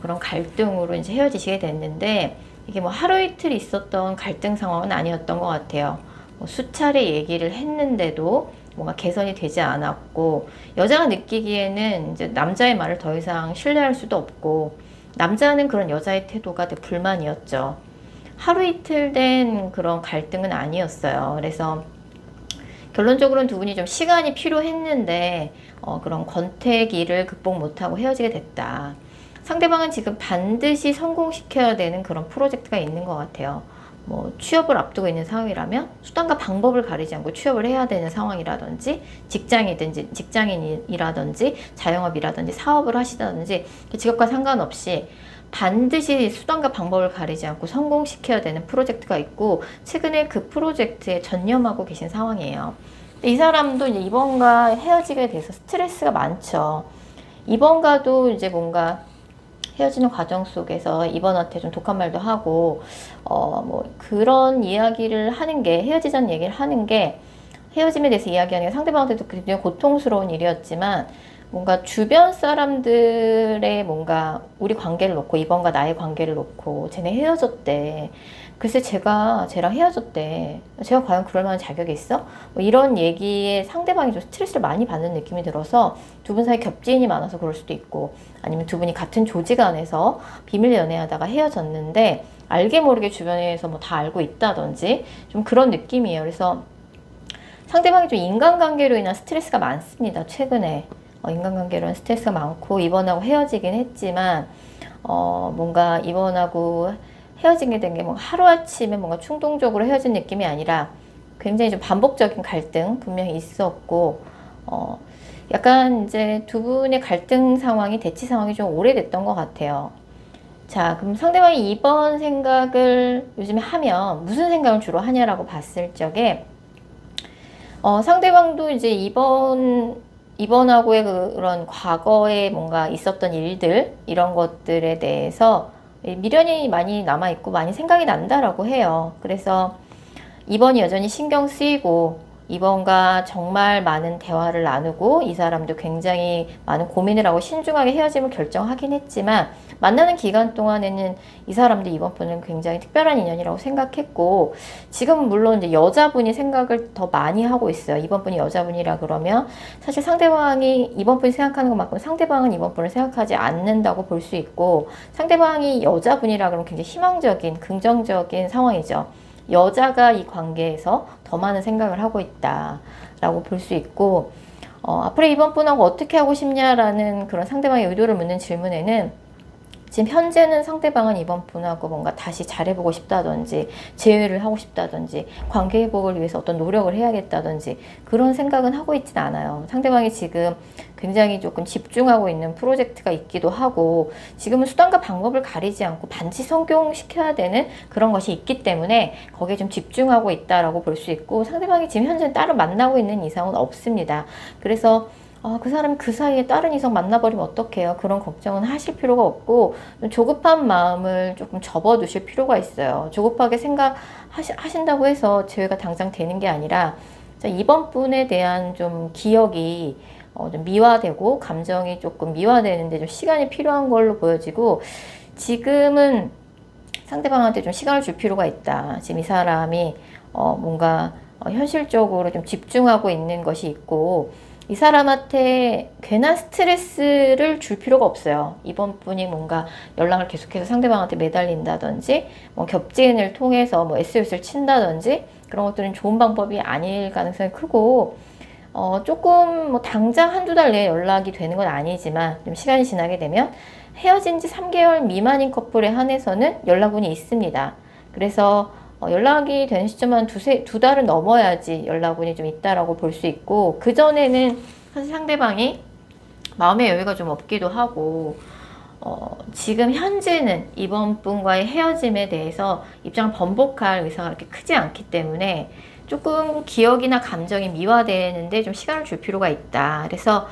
그런 갈등으로 이제 헤어지시게 됐는데, 이게 뭐 하루 이틀 있었던 갈등 상황은 아니었던 것 같아요. 뭐 수차례 얘기를 했는데도 뭔가 개선이 되지 않았고, 여자가 느끼기에는 이제 남자의 말을 더 이상 신뢰할 수도 없고, 남자는 그런 여자의 태도가 되게 불만이었죠. 하루 이틀 된 그런 갈등은 아니었어요. 그래서 결론적으로는 두 분이 좀 시간이 필요했는데 그런 권태기를 극복 못하고 헤어지게 됐다. 상대방은 지금 반드시 성공시켜야 되는 그런 프로젝트가 있는 것 같아요. 뭐 취업을 앞두고 있는 상황이라면 수단과 방법을 가리지 않고 취업을 해야 되는 상황이라든지, 직장인이라든지 자영업이라든지 사업을 하시다든지, 직업과 상관없이 반드시 수단과 방법을 가리지 않고 성공시켜야 되는 프로젝트가 있고, 최근에 그 프로젝트에 전념하고 계신 상황이에요. 이 사람도 이제 이번과 헤어지게 돼서 스트레스가 많죠. 이번과도 이제 뭔가 헤어지는 과정 속에서 이번한테 좀 독한 말도 하고, 뭐 그런 이야기를 하는 게, 헤어지자는 얘기를 하는 게, 헤어짐에 대해서 이야기하는 게 상대방한테도 굉장히 고통스러운 일이었지만, 뭔가 주변 사람들의 뭔가 우리 관계를 놓고, 이번과 나의 관계를 놓고 쟤네 헤어졌대, 글쎄 쟤가 쟤랑 헤어졌대, 제가 과연 그럴 만한 자격이 있어? 뭐 이런 얘기에 상대방이 좀 스트레스를 많이 받는 느낌이 들어서 두 분 사이 겹지인이 많아서 그럴 수도 있고, 아니면 두 분이 같은 조직 안에서 비밀 연애하다가 헤어졌는데 알게 모르게 주변에서 뭐 다 알고 있다든지 좀 그런 느낌이에요. 그래서 상대방이 좀 인간관계로 인한 스트레스가 많습니다, 최근에. 인간관계로는 스트레스가 많고, 이번하고 헤어지긴 했지만 뭔가 이번하고 헤어지게 된 게 뭐 하루아침에 뭔가 충동적으로 헤어진 느낌이 아니라 굉장히 좀 반복적인 갈등 분명히 있었고, 약간 이제 두 분의 갈등 상황이, 대치 상황이 좀 오래됐던 것 같아요. 자, 그럼 상대방이 이번 생각을 요즘에 하면 무슨 생각을 주로 하냐라고 봤을 적에, 상대방도 이제 이번하고의 그런 과거에 뭔가 있었던 일들, 이런 것들에 대해서 미련이 많이 남아있고 많이 생각이 난다라고 해요. 그래서 이번이 여전히 신경 쓰이고, 이번과 정말 많은 대화를 나누고, 이 사람도 굉장히 많은 고민을 하고 신중하게 헤어짐을 결정하긴 했지만, 만나는 기간 동안에는 이 사람도 이번 분은 굉장히 특별한 인연이라고 생각했고, 지금은 물론 이제 여자분이 생각을 더 많이 하고 있어요. 이번 분이 여자분이라 그러면 사실 상대방이 이번 분이 생각하는 것만큼 상대방은 이번 분을 생각하지 않는다고 볼 수 있고, 상대방이 여자분이라 그러면 굉장히 희망적인, 긍정적인 상황이죠. 여자가 이 관계에서 더 많은 생각을 하고 있다라고 볼 수 있고, 앞으로 이번 분하고 어떻게 하고 싶냐라는 그런 상대방의 의도를 묻는 질문에는, 지금 현재는 상대방은 이번 분하고 뭔가 다시 잘해보고 싶다든지, 재회를 하고 싶다든지, 관계 회복을 위해서 어떤 노력을 해야겠다든지 그런 생각은 하고 있진 않아요. 상대방이 지금 굉장히 조금 집중하고 있는 프로젝트가 있기도 하고, 지금은 수단과 방법을 가리지 않고 반드시 성공시켜야 되는 그런 것이 있기 때문에 거기에 좀 집중하고 있다라고 볼 수 있고, 상대방이 지금 현재 따로 만나고 있는 이상은 없습니다. 그래서 그 사람이 그 사이에 다른 이성 만나버리면 어떡해요? 그런 걱정은 하실 필요가 없고, 조급한 마음을 조금 접어두실 필요가 있어요. 조급하게 생각하신다고 해서 재회가 당장 되는 게 아니라, 이번 분에 대한 좀 기억이 좀 미화되고, 감정이 조금 미화되는데 좀 시간이 필요한 걸로 보여지고, 지금은 상대방한테 좀 시간을 줄 필요가 있다. 지금 이 사람이 뭔가 현실적으로 좀 집중하고 있는 것이 있고, 이 사람한테 괜한 스트레스를 줄 필요가 없어요. 이번 분이 뭔가 연락을 계속해서 상대방한테 매달린다든지, 뭐 겹지인을 통해서 뭐 SOS를 친다든지, 그런 것들은 좋은 방법이 아닐 가능성이 크고, 조금 뭐 당장 한두 달 내에 연락이 되는 건 아니지만, 좀 시간이 지나게 되면 헤어진 지 3개월 미만인 커플에 한해서는 연락운이 있습니다. 그래서 연락이 되는 시점은 두 달은 넘어야지 연락운이 좀 있다라고 볼 수 있고, 그전에는 사실 상대방이 마음의 여유가 좀 없기도 하고, 지금 현재는 이번 분과의 헤어짐에 대해서 입장을 번복할 의사가 그렇게 크지 않기 때문에 조금 기억이나 감정이 미화되는데 좀 시간을 줄 필요가 있다. 그래서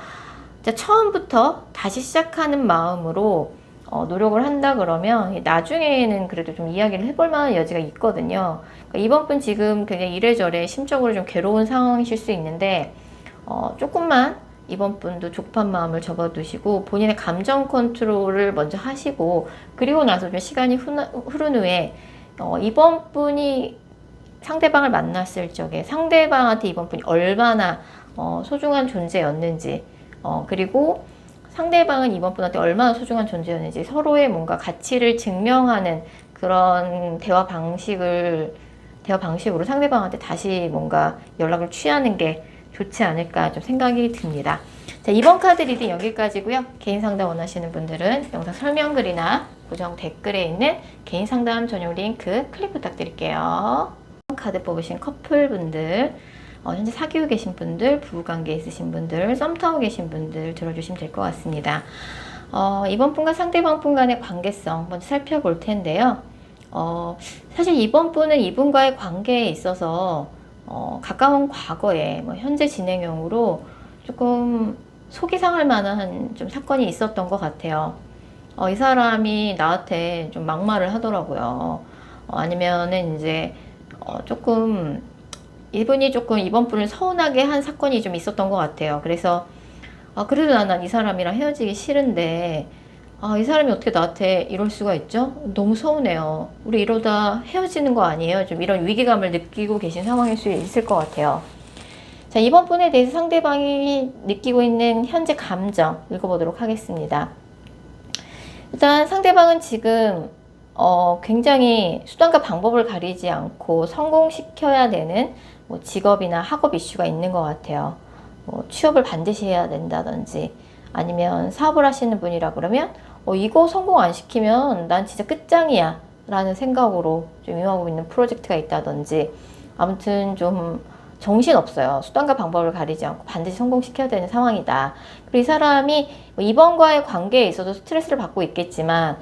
처음부터 다시 시작하는 마음으로 노력을 한다 그러면 나중에는 그래도 좀 이야기를 해볼 만한 여지가 있거든요. 그러니까 이번 분 지금 굉장히 이래저래 심적으로 좀 괴로운 상황이실 수 있는데, 조금만 이번 분도 족판 마음을 접어두시고 본인의 감정 컨트롤을 먼저 하시고, 그리고 나서 좀 시간이 흐른 후에 이번 분이 상대방을 만났을 적에 상대방한테 이번 분이 얼마나 소중한 존재였는지, 그리고 상대방은 이번 분한테 얼마나 소중한 존재였는지 서로의 뭔가 가치를 증명하는 그런 대화 방식으로 상대방한테 다시 뭔가 연락을 취하는 게 좋지 않을까 좀 생각이 듭니다. 자, 이번 카드 리딩 여기까지고요. 개인 상담 원하시는 분들은 영상 설명글이나 고정 댓글에 있는 개인 상담 전용 링크 클릭 부탁드릴게요. 카드 뽑으신 커플분들, 현재 사귀고 계신 분들, 부부관계 있으신 분들, 썸 타고 계신 분들 들어주시면 될 것 같습니다. 이번 분과 상대방 분 간의 관계성 먼저 살펴볼 텐데요. 사실 이번 분은 이분과의 관계에 있어서 가까운 과거에 현재 진행형으로 조금 속이 상할 만한 좀 사건이 있었던 것 같아요. 이 사람이 나한테 좀 막말을 하더라고요. 아니면은 이제 조금 이분이 조금 이번 분을 서운하게 한 사건이 좀 있었던 것 같아요. 그래서 그래도 난 이 사람이랑 헤어지기 싫은데 이 사람이 어떻게 나한테 이럴 수가 있죠? 너무 서운해요. 우리 이러다 헤어지는 거 아니에요? 좀 이런 위기감을 느끼고 계신 상황일 수 있을 것 같아요. 자, 이번 분에 대해서 상대방이 느끼고 있는 현재 감정 읽어보도록 하겠습니다. 일단 상대방은 지금 굉장히 수단과 방법을 가리지 않고 성공시켜야 되는 직업이나 학업 이슈가 있는 것 같아요. 취업을 반드시 해야 된다든지, 아니면 사업을 하시는 분이라 그러면 이거 성공 안 시키면 난 진짜 끝장이야 라는 생각으로 좀 임하고 있는 프로젝트가 있다든지, 아무튼 좀 정신없어요. 수단과 방법을 가리지 않고 반드시 성공시켜야 되는 상황이다. 그리고 이 사람이 이번과의 관계에 있어서 스트레스를 받고 있겠지만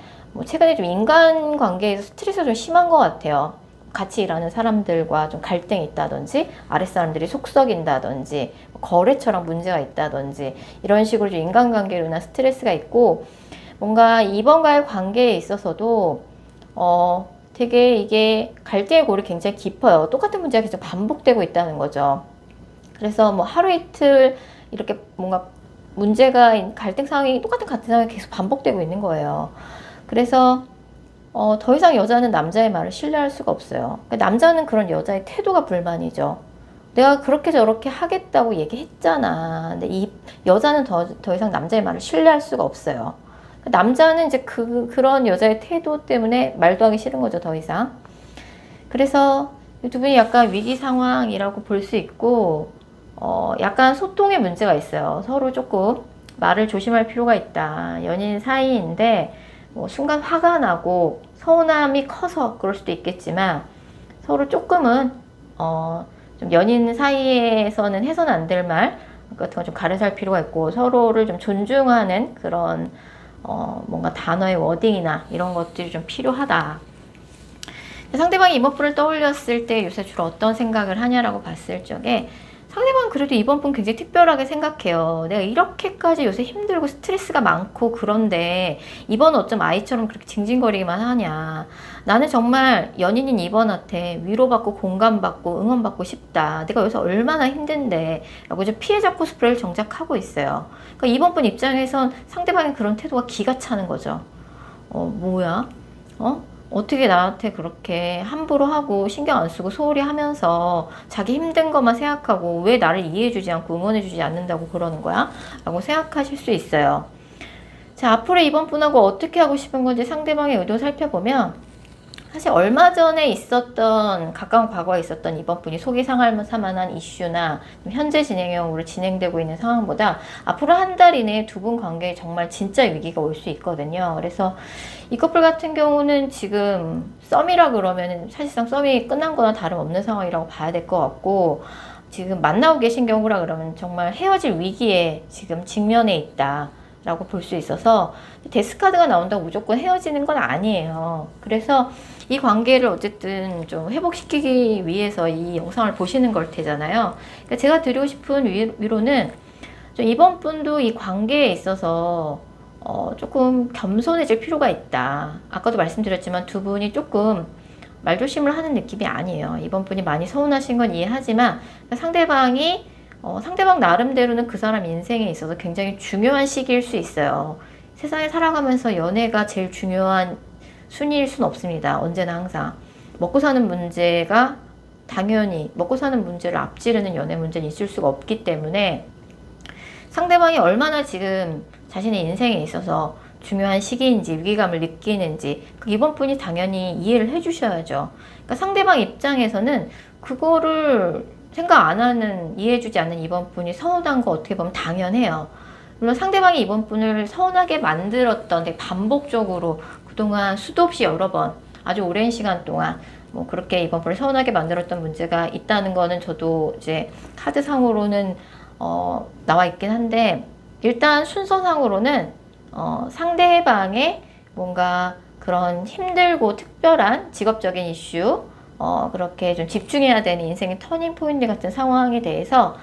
최근에 좀 인간관계에서 스트레스가 좀 심한 것 같아요. 같이 일하는 사람들과 좀 갈등이 있다든지, 아랫사람들이 속썩인다든지, 거래처랑 문제가 있다든지, 이런 식으로 좀 인간관계로나 스트레스가 있고, 뭔가 이번과의 관계에 있어서도 되게 이게 갈등의 골이 굉장히 깊어요. 똑같은 문제가 계속 반복되고 있다는 거죠. 그래서 하루 이틀 이렇게 뭔가 문제가 갈등 상황이 똑같은 상황이 계속 반복되고 있는 거예요. 그래서 더 이상 여자는 남자의 말을 신뢰할 수가 없어요. 남자는 그런 여자의 태도가 불만이죠. 내가 그렇게 저렇게 하겠다고 얘기했잖아. 근데 이 여자는 더 이상 남자의 말을 신뢰할 수가 없어요. 남자는 이제 그런 여자의 태도 때문에 말도 하기 싫은 거죠, 더 이상. 그래서 이 두 분이 약간 위기 상황이라고 볼 수 있고, 약간 소통에 문제가 있어요. 서로 조금 말을 조심할 필요가 있다. 연인 사이인데, 순간 화가 나고 서운함이 커서 그럴 수도 있겠지만, 서로 조금은 좀 연인 사이에서는 해서는 안 될 말 같은 거 좀 가려살 필요가 있고, 서로를 좀 존중하는 그런 뭔가 단어의 워딩이나 이런 것들이 좀 필요하다. 상대방이 이번 분을 떠올렸을 때 요새 주로 어떤 생각을 하냐라고 봤을 적에, 상대방은 그래도 이번 분 굉장히 특별하게 생각해요. 내가 이렇게까지 요새 힘들고 스트레스가 많고 그런데 이번은 어쩜 아이처럼 그렇게 징징거리기만 하냐. 나는 정말 연인인 이번한테 위로받고 공감받고 응원받고 싶다. 내가 요새 얼마나 힘든데 라고 좀 피해자 코스프레를 정작 하고 있어요. 그러니까 이번 분 입장에선 상대방의 그런 태도가 기가 차는 거죠. 뭐야? 어떻게 나한테 그렇게 함부로 하고 신경 안 쓰고 소홀히 하면서 자기 힘든 것만 생각하고 왜 나를 이해해주지 않고 응원해주지 않는다고 그러는 거야? 라고 생각하실 수 있어요. 자, 앞으로 이번 분하고 어떻게 하고 싶은 건지 상대방의 의도 살펴보면, 사실 얼마 전에 있었던, 가까운 과거에 있었던 이번 분이 속이 상할 만한 이슈나 현재 진행형으로 진행되고 있는 상황보다 앞으로 한 달 이내에 두 분 관계에 정말 진짜 위기가 올 수 있거든요. 그래서 이 커플 같은 경우는 지금 썸이라 그러면 사실상 썸이 끝난 거나 다름없는 상황이라고 봐야 될 것 같고, 지금 만나고 계신 경우라 그러면 정말 헤어질 위기에 지금 직면해 있다 라고 볼 수 있어서, 데스카드가 나온다고 무조건 헤어지는 건 아니에요. 그래서 이 관계를 어쨌든 좀 회복시키기 위해서 이 영상을 보시는 걸 테잖아요. 그러니까 제가 드리고 싶은 위로는, 좀 이번 분도 이 관계에 있어서 조금 겸손해질 필요가 있다. 아까도 말씀드렸지만 두 분이 조금 말조심을 하는 느낌이 아니에요. 이번 분이 많이 서운하신 건 이해하지만 상대방이 상대방 나름대로는 그 사람 인생에 있어서 굉장히 중요한 시기일 수 있어요. 세상에 살아가면서 연애가 제일 중요한 순위일 수는 없습니다. 언제나 항상. 먹고 사는 문제가 당연히 먹고 사는 문제를 앞지르는 연애 문제는 있을 수가 없기 때문에 상대방이 얼마나 지금 자신의 인생에 있어서 중요한 시기인지 위기감을 느끼는지 이번 분이 당연히 이해를 해주셔야죠. 그러니까 상대방 입장에서는 그거를 생각 안 하는, 이해해주지 않는 이번 분이 서운한 거 어떻게 보면 당연해요. 물론 상대방이 이번 분을 서운하게 만들었던, 되게 반복적으로 그동안 수도 없이 여러 번 아주 오랜 시간 동안 뭐 그렇게 이번 분을 서운하게 만들었던 문제가 있다는 거는 저도 이제 카드상으로는 나와 있긴 한데, 일단 순서상으로는 상대방의 뭔가 그런 힘들고 특별한 직업적인 이슈, 그렇게 좀 집중해야 되는 인생의 터닝 포인트 같은 상황에 대해서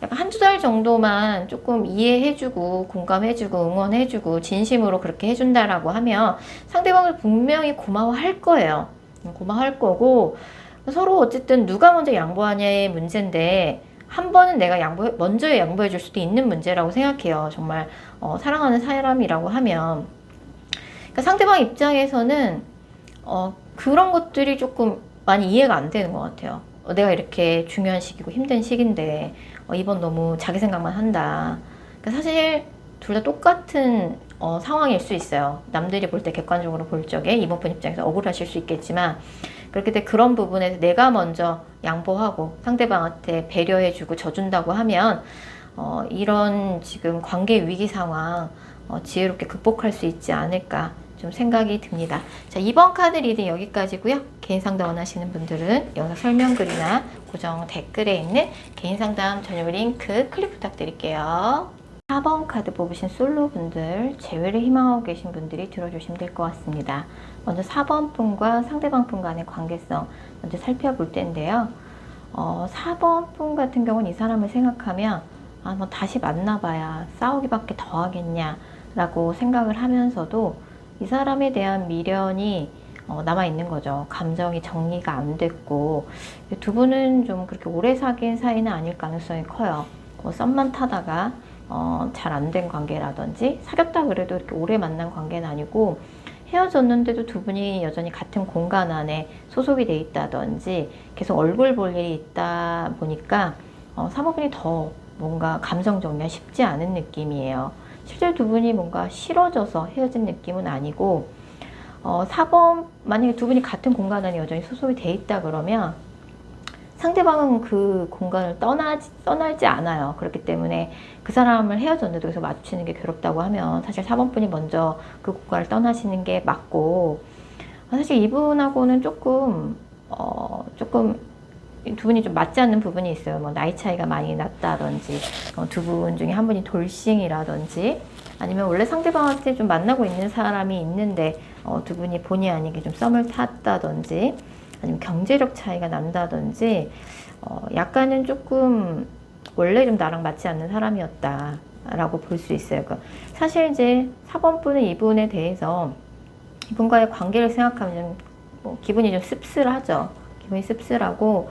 약간 한두 달 정도만 조금 이해해주고 공감해주고 응원해주고 진심으로 그렇게 해준다라고 하면 상대방을 분명히 고마워할 거예요. 고마워할 거고, 서로 어쨌든 누가 먼저 양보하냐의 문제인데 한 번은 내가 먼저 양보해 줄 수도 있는 문제라고 생각해요. 정말 사랑하는 사람이라고 하면. 그러니까 상대방 입장에서는 그런 것들이 조금 많이 이해가 안 되는 것 같아요. 내가 이렇게 중요한 시기고 힘든 시기인데 이번 너무 자기 생각만 한다. 그러니까 사실 둘 다 똑같은 상황일 수 있어요. 남들이 볼 때 객관적으로 볼 적에 이번 분 입장에서 억울하실 수 있겠지만, 그렇게 돼 그런 부분에서 내가 먼저 양보하고 상대방한테 배려해주고 져준다고 하면 이런 지금 관계 위기 상황 지혜롭게 극복할 수 있지 않을까 좀 생각이 듭니다. 자, 이번 카드 리딩 여기까지고요. 개인 상담 원하시는 분들은 영상 설명글이나 고정 댓글에 있는 개인 상담 전용 링크 클릭 부탁드릴게요. 4번 카드 뽑으신 솔로분들, 재회를 희망하고 계신 분들이 들어주시면 될 것 같습니다. 먼저 4번 분과 상대방 분 간의 관계성 먼저 살펴볼 텐데요. 4번 분 같은 경우는 이 사람을 생각하면 뭐 다시 만나봐야 싸우기밖에 더 하겠냐 라고 생각을 하면서도 이 사람에 대한 미련이 남아있는 거죠. 감정이 정리가 안 됐고, 두 분은 좀 그렇게 오래 사귄 사이는 아닐 가능성이 커요. 썸만 타다가 잘 안 된 관계라든지, 사귀었다 그래도 이렇게 오래 만난 관계는 아니고 헤어졌는데도 두 분이 여전히 같은 공간 안에 소속이 돼 있다든지 계속 얼굴 볼 일이 있다 보니까 사모분이 더 뭔가 감정 정리가 쉽지 않은 느낌이에요. 실제로 두 분이 뭔가 싫어져서 헤어진 느낌은 아니고 4번, 만약에 두 분이 같은 공간 안에 여전히 소속이 돼 있다 그러면 상대방은 그 공간을 떠나지 않아요. 그렇기 때문에 그 사람을 헤어졌는데도 계속 마주치는 게 괴롭다고 하면 사실 4번 분이 먼저 그 공간을 떠나시는 게 맞고, 사실 이분하고는 조금 두 분이 좀 맞지 않는 부분이 있어요. 뭐 나이 차이가 많이 났다든지, 두 분 중에 한 분이 돌싱이라든지, 아니면 원래 상대방한테 좀 만나고 있는 사람이 있는데 두 분이 본의 아니게 좀 썸을 탔다든지, 아니면 경제력 차이가 난다든지, 약간은 조금 원래 좀 나랑 맞지 않는 사람이었다 라고 볼 수 있어요. 그러니까 사실 이제 4번 분은 이분에 대해서 이분과의 관계를 생각하면 뭐 기분이 좀 씁쓸하죠. 기분이 씁쓸하고,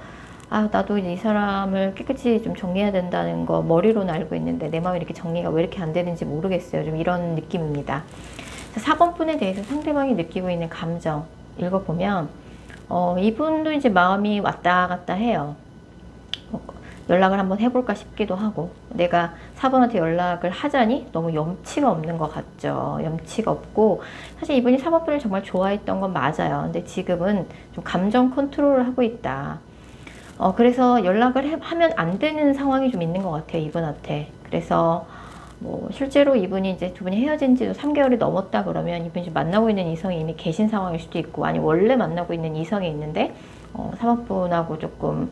나도 이 사람을 깨끗이 좀 정리해야 된다는 거 머리로는 알고 있는데 내 마음이 이렇게 정리가 왜 이렇게 안 되는지 모르겠어요. 좀 이런 느낌입니다. 4번 분에 대해서 상대방이 느끼고 있는 감정 읽어보면 이분도 이제 마음이 왔다 갔다 해요. 연락을 한번 해볼까 싶기도 하고, 내가 4번한테 연락을 하자니 너무 염치가 없는 것 같죠. 염치가 없고, 사실 이분이 4번분을 정말 좋아했던 건 맞아요. 근데 지금은 좀 감정 컨트롤을 하고 있다. 그래서 연락을 하면 안 되는 상황이 좀 있는 것 같아요, 이분한테. 그래서 뭐 실제로 이분이 이제 두 분이 헤어진 지도 3개월이 넘었다 그러면 이분이 만나고 있는 이성이 이미 계신 상황일 수도 있고, 아니 원래 만나고 있는 이성이 있는데 3번분하고 조금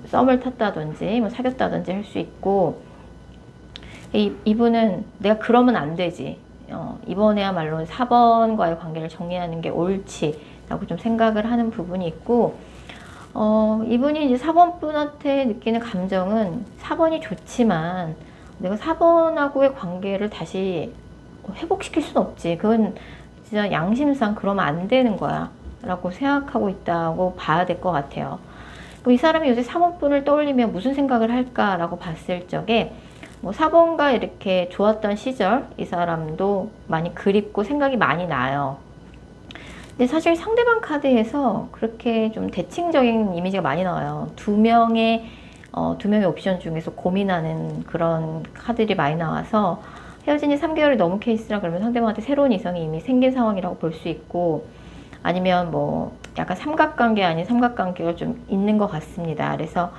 썸을 탔다든지 뭐 사귀었다든지 할 수 있고, 이분은 내가 그러면 안 되지, 이번에야말로 4번과의 관계를 정리하는 게 옳지 라고 좀 생각을 하는 부분이 있고, 이분이 이제 4번 분한테 느끼는 감정은 4번이 좋지만 내가 4번하고의 관계를 다시 회복시킬 수는 없지. 그건 진짜 양심상 그러면 안 되는 거야 라고 생각하고 있다고 봐야 될 것 같아요. 이 사람이 요새 4번분을 떠올리면 무슨 생각을 할까라고 봤을 적에 4번과 이렇게 좋았던 시절 이 사람도 많이 그립고 생각이 많이 나요. 근데 사실 상대방 카드에서 그렇게 좀 대칭적인 이미지가 많이 나와요. 두 명의 옵션 중에서 고민하는 그런 카드들이 많이 나와서 헤어진 지 3개월이 넘은 케이스라 그러면 상대방한테 새로운 이성이 이미 생긴 상황이라고 볼 수 있고, 아니면 약간 삼각관계 아닌 삼각관계가 좀 있는 것 같습니다. 그래서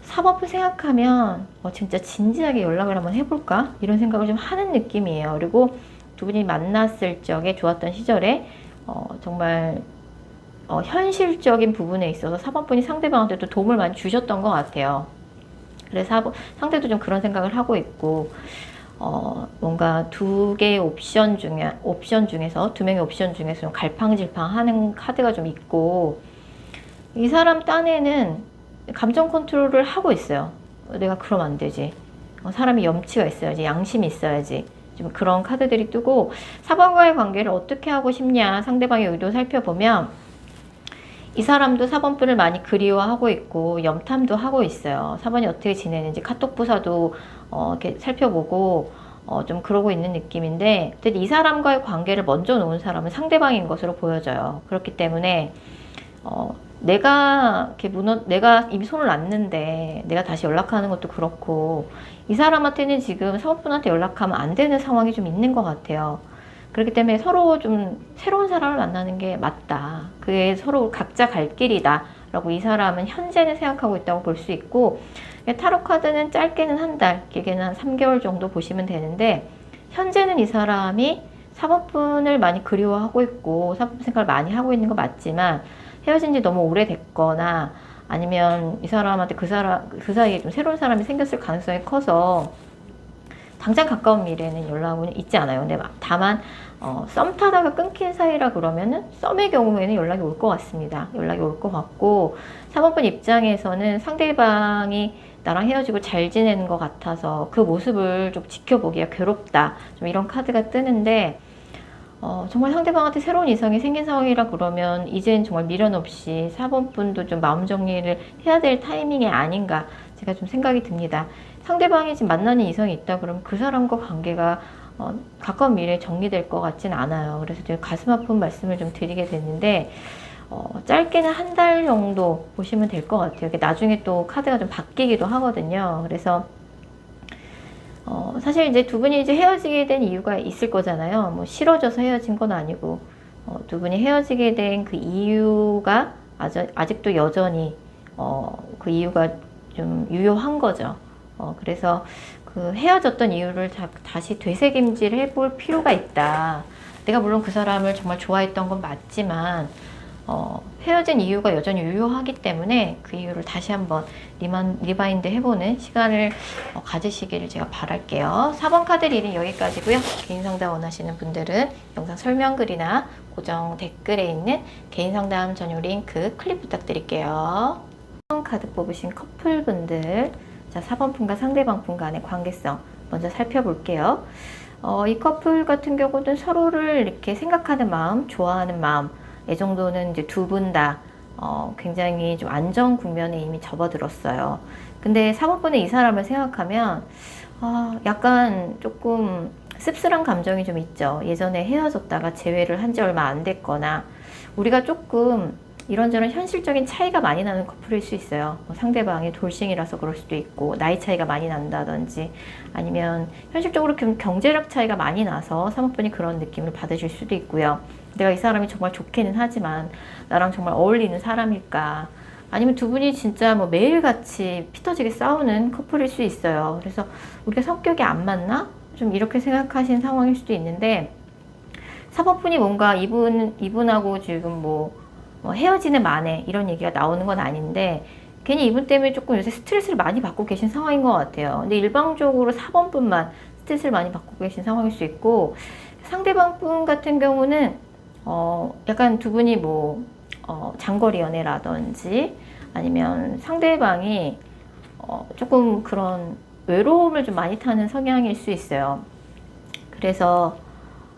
4번분 생각하면 진짜 진지하게 연락을 한번 해볼까? 이런 생각을 좀 하는 느낌이에요. 그리고 두 분이 만났을 적에 좋았던 시절에 정말 현실적인 부분에 있어서 4번분이 상대방한테도 도움을 많이 주셨던 것 같아요. 그래서 상대도 좀 그런 생각을 하고 있고, 뭔가 두 개의 옵션 중에서 두 명의 옵션 중에서 좀 갈팡질팡하는 카드가 좀 있고, 이 사람 딴에는 감정 컨트롤을 하고 있어요. 내가 그러면 안 되지. 사람이 염치가 있어야지, 양심이 있어야지. 좀 그런 카드들이 뜨고, 4번과의 관계를 어떻게 하고 싶냐 상대방의 의도 살펴보면 이 사람도 4번분을 많이 그리워하고 있고 염탐도 하고 있어요. 4번이 어떻게 지내는지 카톡 부사도 이렇게 살펴보고 좀 그러고 있는 느낌인데, 이 사람과의 관계를 먼저 놓은 사람은 상대방인 것으로 보여져요. 그렇기 때문에 내가 이미 손을 놨는데 내가 다시 연락하는 것도 그렇고, 이 사람한테는 지금 4번분한테 연락하면 안 되는 상황이 좀 있는 것 같아요. 그렇기 때문에 서로 좀 새로운 사람을 만나는 게 맞다. 그게 서로 각자 갈 길이다 라고 이 사람은 현재는 생각하고 있다고 볼 수 있고, 타로 카드는 짧게는 한 달, 길게는 한 3개월 정도 보시면 되는데, 현재는 이 사람이 4번분을 많이 그리워하고 있고 4번분 생각을 많이 하고 있는 거 맞지만, 헤어진 지 너무 오래됐거나 아니면 이 사람한테 그 사이에 좀 새로운 사람이 생겼을 가능성이 커서 당장 가까운 미래에는 연락은 있지 않아요. 근데 다만 썸 타다가 끊긴 사이라 그러면은 썸의 경우에는 연락이 올 것 같습니다. 연락이 올 것 같고, 4번분 입장에서는 상대방이 나랑 헤어지고 잘 지내는 것 같아서 그 모습을 좀 지켜보기가 괴롭다, 좀 이런 카드가 뜨는데, 정말 상대방한테 새로운 이성이 생긴 상황이라 그러면 이젠 정말 미련 없이 4번분도 좀 마음 정리를 해야 될 타이밍이 아닌가 제가 좀 생각이 듭니다. 상대방이 지금 만나는 이성이 있다 그러면 그 사람과 관계가 가까운 미래에 정리될 것 같진 않아요. 그래서 제가 가슴 아픈 말씀을 좀 드리게 됐는데, 짧게는 한 달 정도 보시면 될 것 같아요. 나중에 또 카드가 좀 바뀌기도 하거든요. 그래서 사실 이제 두 분이 이제 헤어지게 된 이유가 있을 거잖아요. 싫어져서 헤어진 건 아니고, 두 분이 헤어지게 된 그 이유가 아직도 여전히 그 이유가 좀 유효한 거죠. 그래서 그 헤어졌던 이유를 다시 되새김질 해볼 필요가 있다. 내가 물론 그 사람을 정말 좋아했던 건 맞지만 헤어진 이유가 여전히 유효하기 때문에 그 이유를 다시 한번 리마인드 해보는 시간을 가지시기를 제가 바랄게요. 4번 카드 리딩 여기까지고요. 개인 상담 원하시는 분들은 영상 설명글이나 고정 댓글에 있는 개인 상담 전용 링크 클릭 부탁드릴게요. 4번 카드 뽑으신 커플분들, 자, 4번 분과 상대방 분 간의 관계성 먼저 살펴볼게요. 이 커플 같은 경우는 서로를 이렇게 생각하는 마음, 좋아하는 마음, 이 정도는 이제 두 분 다 굉장히 좀 안정 국면에 이미 접어들었어요. 근데 4번분의 이 사람을 생각하면 약간 조금 씁쓸한 감정이 좀 있죠. 예전에 헤어졌다가 재회를 한 지 얼마 안 됐거나, 우리가 조금 이런저런 현실적인 차이가 많이 나는 커플일 수 있어요. 상대방이 돌싱이라서 그럴 수도 있고, 나이 차이가 많이 난다든지, 아니면 현실적으로 경제력 차이가 많이 나서 3번분이 그런 느낌을 받으실 수도 있고요. 내가 이 사람이 정말 좋기는 하지만 나랑 정말 어울리는 사람일까, 아니면 두 분이 진짜 매일같이 피 터지게 싸우는 커플일 수 있어요. 그래서 우리가 성격이 안 맞나? 좀 이렇게 생각하신 상황일 수도 있는데, 4번분이 뭔가 이분하고 지금 헤어지는 만에 이런 얘기가 나오는 건 아닌데, 괜히 이분 때문에 조금 요새 스트레스를 많이 받고 계신 상황인 것 같아요. 근데 일방적으로 4번분만 스트레스를 많이 받고 계신 상황일 수 있고, 상대방 분 같은 경우는 약간 두 분이 장거리 연애라든지 아니면 상대방이 조금 그런 외로움을 좀 많이 타는 성향일 수 있어요. 그래서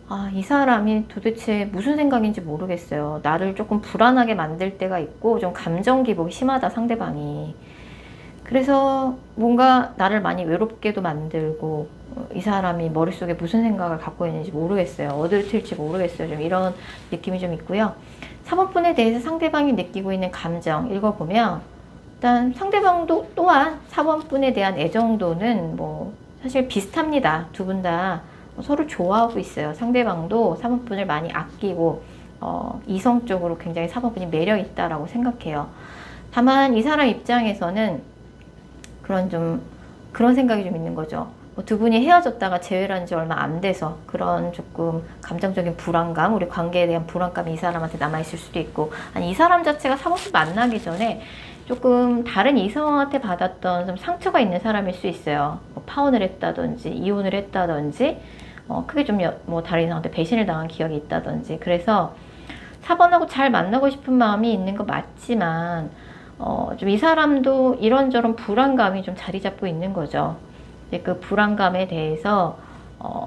아, 이 사람이 도대체 무슨 생각인지 모르겠어요. 나를 조금 불안하게 만들 때가 있고 좀 감정 기복이 심하다, 상대방이. 그래서 뭔가 나를 많이 외롭게도 만들고 이 사람이 머릿속에 무슨 생각을 갖고 있는지 모르겠어요. 어디를 튈지 모르겠어요. 좀 이런 느낌이 좀 있고요. 3번분에 대해서 상대방이 느끼고 있는 감정 읽어보면 일단 상대방도 또한 4번분에 대한 애정도는 뭐 사실 비슷합니다. 두 분 다 서로 좋아하고 있어요. 상대방도 4번분을 많이 아끼고 이성적으로 굉장히 4번분이 매력 있다라고 생각해요. 다만 이 사람 입장에서는 그런 생각이 좀 있는 거죠. 두 분이 헤어졌다가 재회를 한 지 얼마 안 돼서 그런 조금 감정적인 불안감, 우리 관계에 대한 불안감이 이 사람한테 남아있을 수도 있고, 아니 이 사람 자체가 4번분 만나기 전에 조금 다른 이성한테 받았던 좀 상처가 있는 사람일 수 있어요. 뭐 파혼을 했다든지 이혼을 했다든지 크게 좀 뭐 다른 이성한테 배신을 당한 기억이 있다든지. 그래서 4번하고 잘 만나고 싶은 마음이 있는 거 맞지만 좀 이 사람도 이런저런 불안감이 좀 자리 잡고 있는 거죠. 그 불안감에 대해서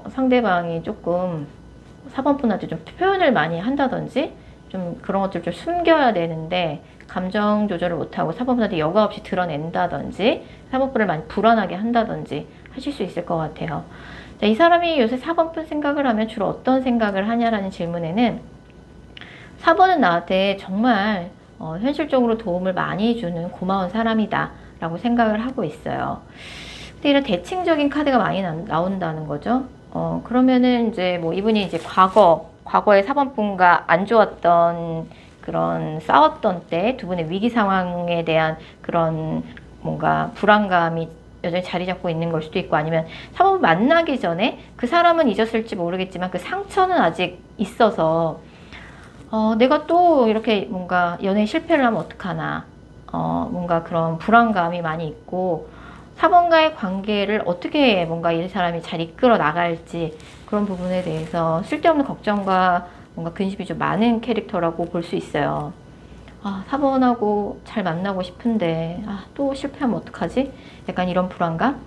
상대방이 조금 4번분한테 좀 표현을 많이 한다든지 좀 그런 것들 좀 숨겨야 되는데 감정 조절을 못하고 4번분한테 여과 없이 드러낸다든지 4번분을 많이 불안하게 한다든지 하실 수 있을 것 같아요. 자, 이 사람이 요새 4번분 생각을 하면 주로 어떤 생각을 하냐라는 질문에는 4번은 나한테 정말 현실적으로 도움을 많이 주는 고마운 사람이다 라고 생각을 하고 있어요. 근데 이런 대칭적인 카드가 많이 나온다는 거죠. 그러면은 이제 뭐 이분이 이제 과거에 4번분과 안 좋았던 그런 싸웠던 때 두 분의 위기 상황에 대한 그런 뭔가 불안감이 여전히 자리 잡고 있는 걸 수도 있고, 아니면 4번분 만나기 전에 그 사람은 잊었을지 모르겠지만 그 상처는 아직 있어서 내가 또 이렇게 뭔가 연애 실패를 하면 어떡하나, 뭔가 그런 불안감이 많이 있고 4번과의 관계를 어떻게 뭔가 이 사람이 잘 이끌어 나갈지 그런 부분에 대해서 쓸데없는 걱정과 뭔가 근심이 좀 많은 캐릭터라고 볼 수 있어요. 4번하고 잘 만나고 싶은데 또 실패하면 어떡하지? 약간 이런 불안감.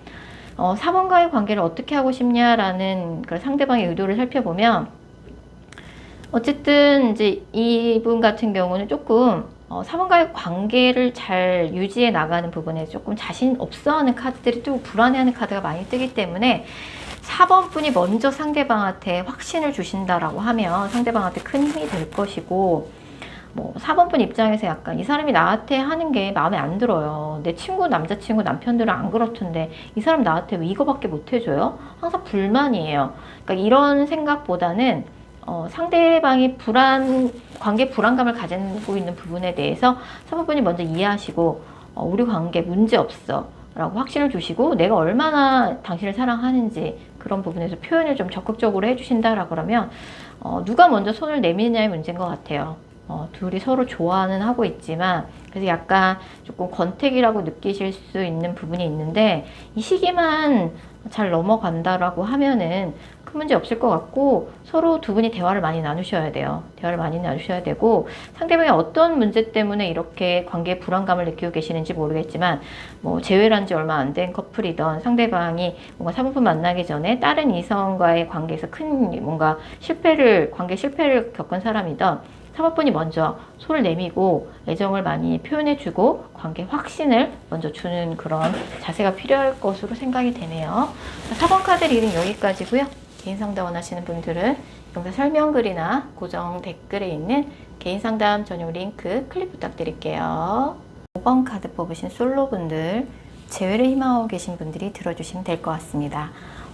4번과의 관계를 어떻게 하고 싶냐라는 그 상대방의 의도를 살펴보면 어쨌든 이제 이분 같은 경우는 조금 4번과의 관계를 잘 유지해 나가는 부분에 조금 자신 없어하는 카드들이 또 불안해하는 카드가 많이 뜨기 때문에 4번분이 먼저 상대방한테 확신을 주신다라고 하면 상대방한테 큰 힘이 될 것이고, 뭐 4번분 입장에서 약간 이 사람이 나한테 하는 게 마음에 안 들어요. 내 친구, 남자친구, 남편들은 안 그렇던데 이 사람 나한테 왜 이거밖에 못 해줘요? 항상 불만이에요. 그러니까 이런 생각보다는 상대방이 관계 불안감을 가지고 있는 부분에 대해서 4번분이 먼저 이해하시고 우리 관계 문제 없어 라고 확신을 주시고 내가 얼마나 당신을 사랑하는지 그런 부분에서 표현을 좀 적극적으로 해주신다라고 그러면 누가 먼저 손을 내미느냐의 문제인 것 같아요. 둘이 서로 좋아는 하고 있지만 그래서 약간 조금 권태기라고 느끼실 수 있는 부분이 있는데 이 시기만 잘 넘어간다라고 하면은 큰 문제 없을 것 같고, 서로 두 분이 대화를 많이 나누셔야 돼요. 대화를 많이 나누셔야 되고, 상대방이 어떤 문제 때문에 이렇게 관계에 불안감을 느끼고 계시는지 모르겠지만 뭐 재회를 한 지 얼마 안 된 커플이던 상대방이 뭔가 4번분 만나기 전에 다른 이성과의 관계에서 큰 뭔가 관계 실패를 겪은 사람이던 4번분이 먼저 손을 내미고 애정을 많이 표현해주고 관계 확신을 먼저 주는 그런 자세가 필요할 것으로 생각이 되네요. 4번 카드 리딩 여기까지고요. 개인 상담 원하시는 분들은 영상 설명글이나 고정 댓글에 있는 개인 상담 전용 링크 클릭 부탁드릴게요. 5번 카드 뽑으신 솔로분들, 재회를 희망하고 계신 분들이 들어주시면 될 것 같습니다.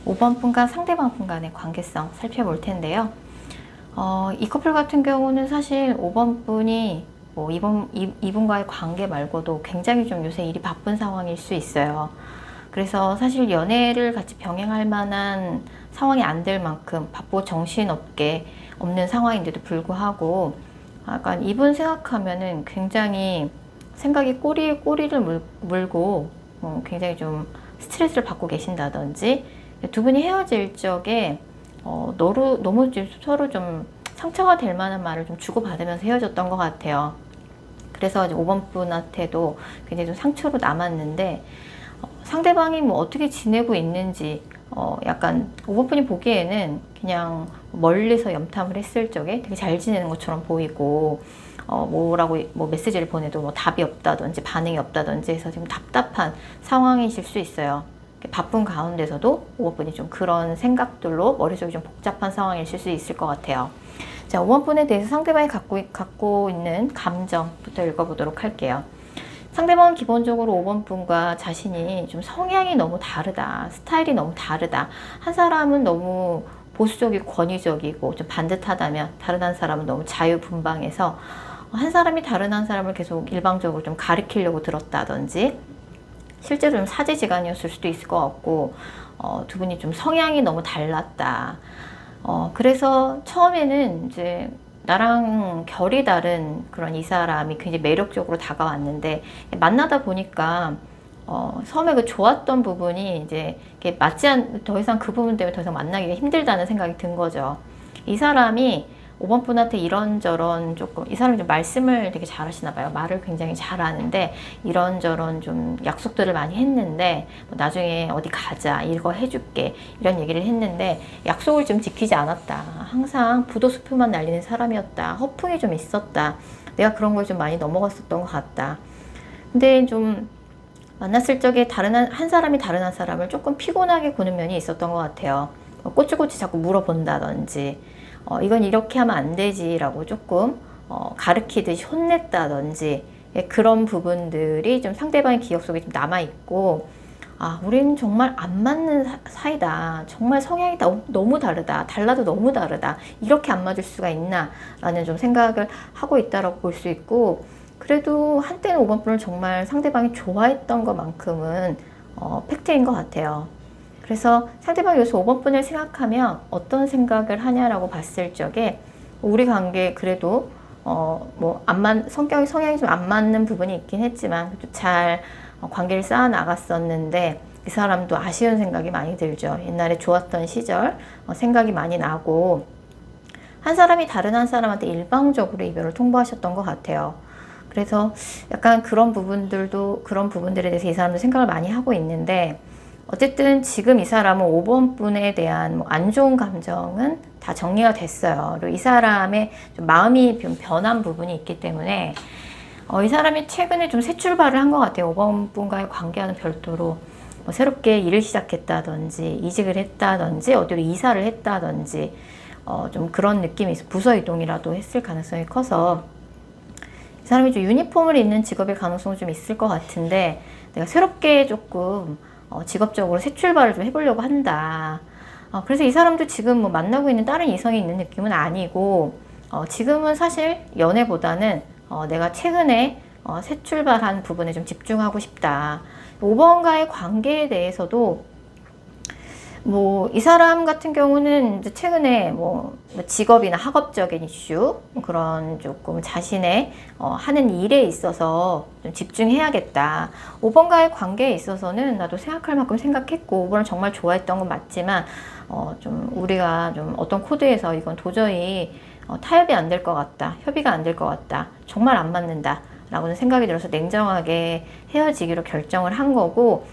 5번 분과 상대방 분 간의 관계성 살펴볼 텐데요. 이 커플 같은 경우는 사실 5번 분이 뭐 이분과의 관계 말고도 굉장히 좀 요새 일이 바쁜 상황일 수 있어요. 그래서 사실 연애를 같이 병행할 만한 상황이 안 될 만큼 바쁘고 정신없는 상황인데도 불구하고 약간 이분 생각하면은 굉장히 생각이 꼬리에 꼬리를 물고 굉장히 좀 스트레스를 받고 계신다든지, 두 분이 헤어질 적에 너무 서로 좀 상처가 될 만한 말을 좀 주고받으면서 헤어졌던 것 같아요. 그래서 이제 5번 분한테도 굉장히 좀 상처로 남았는데 상대방이 뭐 어떻게 지내고 있는지 약간 5번 분이 보기에는 그냥 멀리서 염탐을 했을 적에 되게 잘 지내는 것처럼 보이고, 뭐라고 뭐 메시지를 보내도 뭐 답이 없다든지 반응이 없다든지 해서 지금 답답한 상황이실 수 있어요. 바쁜 가운데서도 5번 분이 좀 그런 생각들로 머릿속이 좀 복잡한 상황이실 수 있을 것 같아요. 자, 5번 분에 대해서 상대방이 갖고 있는 감정부터 읽어보도록 할게요. 상대방은 기본적으로 5번 분과 자신이 좀 성향이 너무 다르다, 스타일이 너무 다르다. 한 사람은 너무 보수적이고 권위적이고 좀 반듯하다면 다른 한 사람은 너무 자유분방해서 한 사람이 다른 한 사람을 계속 일방적으로 좀 가리키려고 들었다든지, 실제로 좀 사제지간이었을 수도 있을 것 같고, 두 분이 좀 성향이 너무 달랐다. 그래서 처음에는 이제 나랑 결이 다른 그런 이 사람이 굉장히 매력적으로 다가왔는데, 만나다 보니까 처음에 그 좋았던 부분이 이제 더 이상 그 부분 때문에 더 이상 만나기가 힘들다는 생각이 든 거죠. 이 사람이 5번 분한테 이런저런 조금, 이 사람이 좀 말씀을 되게 잘하시나 봐요. 말을 굉장히 잘하는데 이런저런 좀 약속들을 많이 했는데, 뭐 나중에 어디 가자, 이거 해줄게, 이런 얘기를 했는데 약속을 좀 지키지 않았다. 항상 부도수표만 날리는 사람이었다. 허풍이 좀 있었다. 내가 그런 걸 좀 많이 넘어갔었던 것 같다. 근데 좀 만났을 적에 한 사람이 다른 한 사람을 조금 피곤하게 구는 면이 있었던 것 같아요. 꼬치꼬치 자꾸 물어본다든지, 이건 이렇게 하면 안 되지 라고 조금 가르치듯이 혼냈다든지, 그런 부분들이 좀 상대방의 기억 속에 좀 남아있고, 우린 정말 안 맞는 사이다. 정말 성향이 너무 다르다. 달라도 너무 다르다. 이렇게 안 맞을 수가 있나? 라는 좀 생각을 하고 있다라고 볼 수 있고, 그래도 한때는 5번 분을 정말 상대방이 좋아했던 것만큼은 팩트인 것 같아요. 그래서 상대방이 여기서 5번 분을 생각하면 어떤 생각을 하냐라고 봤을 적에, 우리 관계 그래도 성향이 좀 안 맞는 부분이 있긴 했지만 잘 관계를 쌓아 나갔었는데, 이 사람도 아쉬운 생각이 많이 들죠. 옛날에 좋았던 시절 생각이 많이 나고, 한 사람이 다른 한 사람한테 일방적으로 이별을 통보하셨던 것 같아요. 그래서 약간 그런 부분들에 대해서 이 사람도 생각을 많이 하고 있는데, 어쨌든 지금 이 사람은 5번 분에 대한 안 좋은 감정은 다 정리가 됐어요. 그리고 이 사람의 좀 마음이 좀 변한 부분이 있기 때문에 이 사람이 최근에 좀 새 출발을 한 것 같아요. 5번 분과의 관계와는 별도로 새롭게 일을 시작했다든지, 이직을 했다든지, 어디로 이사를 했다든지, 좀 그런 느낌이 있어. 부서 이동이라도 했을 가능성이 커서 이 사람이 좀 유니폼을 입는 직업일 가능성이 좀 있을 것 같은데, 내가 새롭게 조금 직업적으로 새 출발을 좀 해보려고 한다. 그래서 이 사람도 지금 뭐 만나고 있는 다른 이성이 있는 느낌은 아니고, 지금은 사실 연애보다는 내가 최근에 새 출발한 부분에 좀 집중하고 싶다. 5번과의 관계에 대해서도 뭐 이 사람 같은 경우는 이제 최근에 뭐 직업이나 학업적인 이슈, 그런 조금 자신의 하는 일에 있어서 좀 집중해야겠다. 5번과의 관계에 있어서는 나도 생각할 만큼 생각했고, 5번을 정말 좋아했던 건 맞지만 좀 우리가 좀 어떤 코드에서 이건 도저히 타협이 안 될 것 같다, 협의가 안 될 것 같다, 정말 안 맞는다 라고는 생각이 들어서 냉정하게 헤어지기로 결정을 한 거고,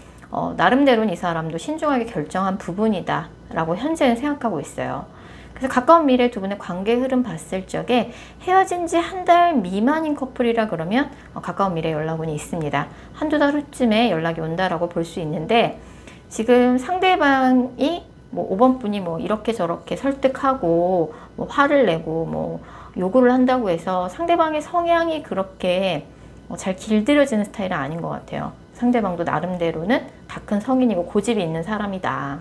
나름대로는 이 사람도 신중하게 결정한 부분이다 라고 현재는 생각하고 있어요. 그래서 가까운 미래 두 분의 관계 흐름 봤을 적에 헤어진 지 한 달 미만인 커플이라 그러면 가까운 미래 연락운이 있습니다. 한두 달 후쯤에 연락이 온다라고 볼 수 있는데, 지금 상대방이 뭐 5번 분이 뭐 이렇게 저렇게 설득하고 뭐 화를 내고 뭐 요구를 한다고 해서 상대방의 성향이 그렇게 잘 길들여지는 스타일은 아닌 것 같아요. 상대방도 나름대로는 다 큰 성인이고 고집이 있는 사람이다.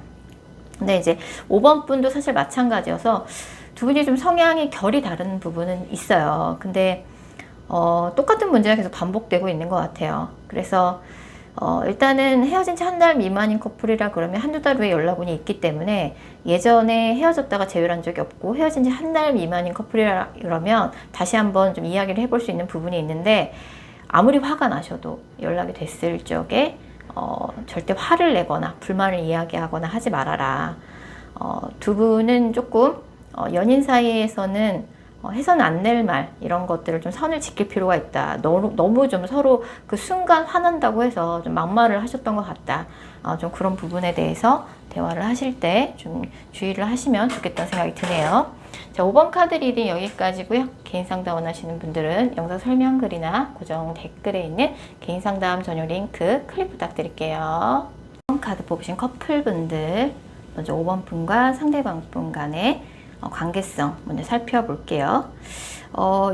근데 이제 5번 분도 사실 마찬가지여서 두 분이 좀 성향이 결이 다른 부분은 있어요. 근데 똑같은 문제가 계속 반복되고 있는 것 같아요. 그래서 일단은 헤어진 지 한 달 미만인 커플이라 그러면 한두 달 후에 연락운이 있기 때문에, 예전에 헤어졌다가 재회한 적이 없고 헤어진 지 한 달 미만인 커플이라 그러면 다시 한번 좀 이야기를 해볼 수 있는 부분이 있는데, 아무리 화가 나셔도 연락이 됐을 적에 절대 화를 내거나 불만을 이야기하거나 하지 말아라. 두 분은 조금 연인 사이에서는 해서는 안 될 말 이런 것들을 좀 선을 지킬 필요가 있다. 너무 좀 서로 그 순간 화난다고 해서 좀 막말을 하셨던 것 같다. 좀 그런 부분에 대해서 대화를 하실 때 좀 주의를 하시면 좋겠다는 생각이 드네요. 자, 5번 카드 리딩 여기까지고요. 개인 상담 원하시는 분들은 영상 설명글이나 고정 댓글에 있는 개인 상담 전용 링크 클릭 부탁드릴게요. 5번 카드 뽑으신 커플분들, 먼저 5번 분과 상대방 분 간의 관계성 먼저 살펴볼게요.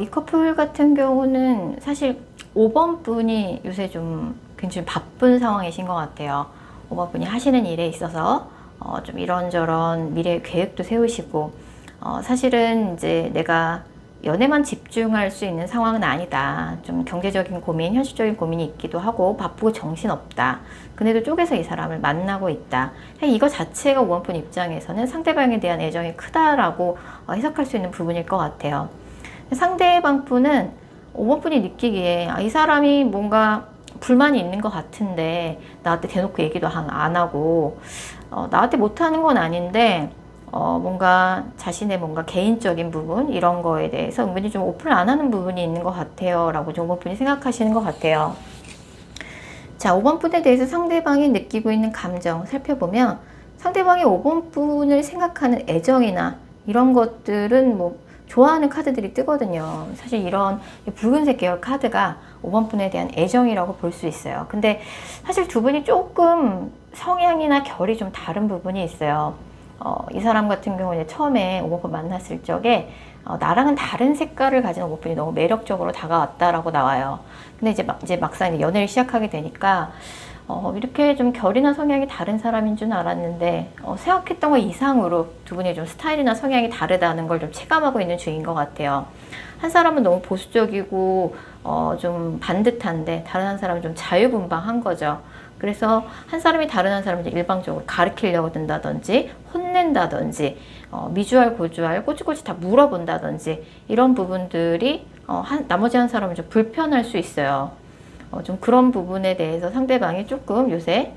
이 커플 같은 경우는 사실 5번 분이 요새 좀 굉장히 바쁜 상황이신 것 같아요. 5번 분이 하시는 일에 있어서 좀 이런저런 미래 계획도 세우시고, 사실은 이제 내가 연애만 집중할 수 있는 상황은 아니다. 좀 경제적인 고민, 현실적인 고민이 있기도 하고 바쁘고 정신없다. 그네도 쪼개서 이 사람을 만나고 있다. 이거 자체가 5번 분 입장에서는 상대방에 대한 애정이 크다라고 해석할 수 있는 부분일 것 같아요. 상대방 분은 5번 분이 느끼기에 이 사람이 뭔가 불만이 있는 것 같은데 나한테 대놓고 얘기도 안 하고 나한테 못하는 건 아닌데 뭔가 자신의 뭔가 개인적인 부분 이런 거에 대해서 은근히 좀 오픈을 안 하는 부분이 있는 것 같아요 라고 5번 분이 생각하시는 것 같아요. 자, 5번 분에 대해서 상대방이 느끼고 있는 감정 살펴보면 상대방이 5번 분을 생각하는 애정이나 이런 것들은 뭐 좋아하는 카드들이 뜨거든요. 사실 이런 붉은색 계열 카드가 5번 분에 대한 애정이라고 볼 수 있어요. 근데 사실 두 분이 조금 성향이나 결이 좀 다른 부분이 있어요. 이 사람 같은 경우는 처음에 5번 분 만났을 적에 나랑은 다른 색깔을 가진 5번 분이 너무 매력적으로 다가왔다라고 나와요. 근데 이제 막상 연애를 시작하게 되니까 이렇게 좀 결이나 성향이 다른 사람인 줄 알았는데 생각했던 것 이상으로 두 분이 좀 스타일이나 성향이 다르다는 걸 좀 체감하고 있는 중인 것 같아요. 한 사람은 너무 보수적이고 좀 반듯한데 다른 한 사람은 좀 자유분방한 거죠. 그래서 한 사람이 다른 한 사람을 일방적으로 가르치려고 든다든지 혼낸다든지 미주알 고주알 꼬치꼬치 다 물어본다든지 이런 부분들이 나머지 한 사람은 좀 불편할 수 있어요. 좀 그런 부분에 대해서 상대방이 조금 요새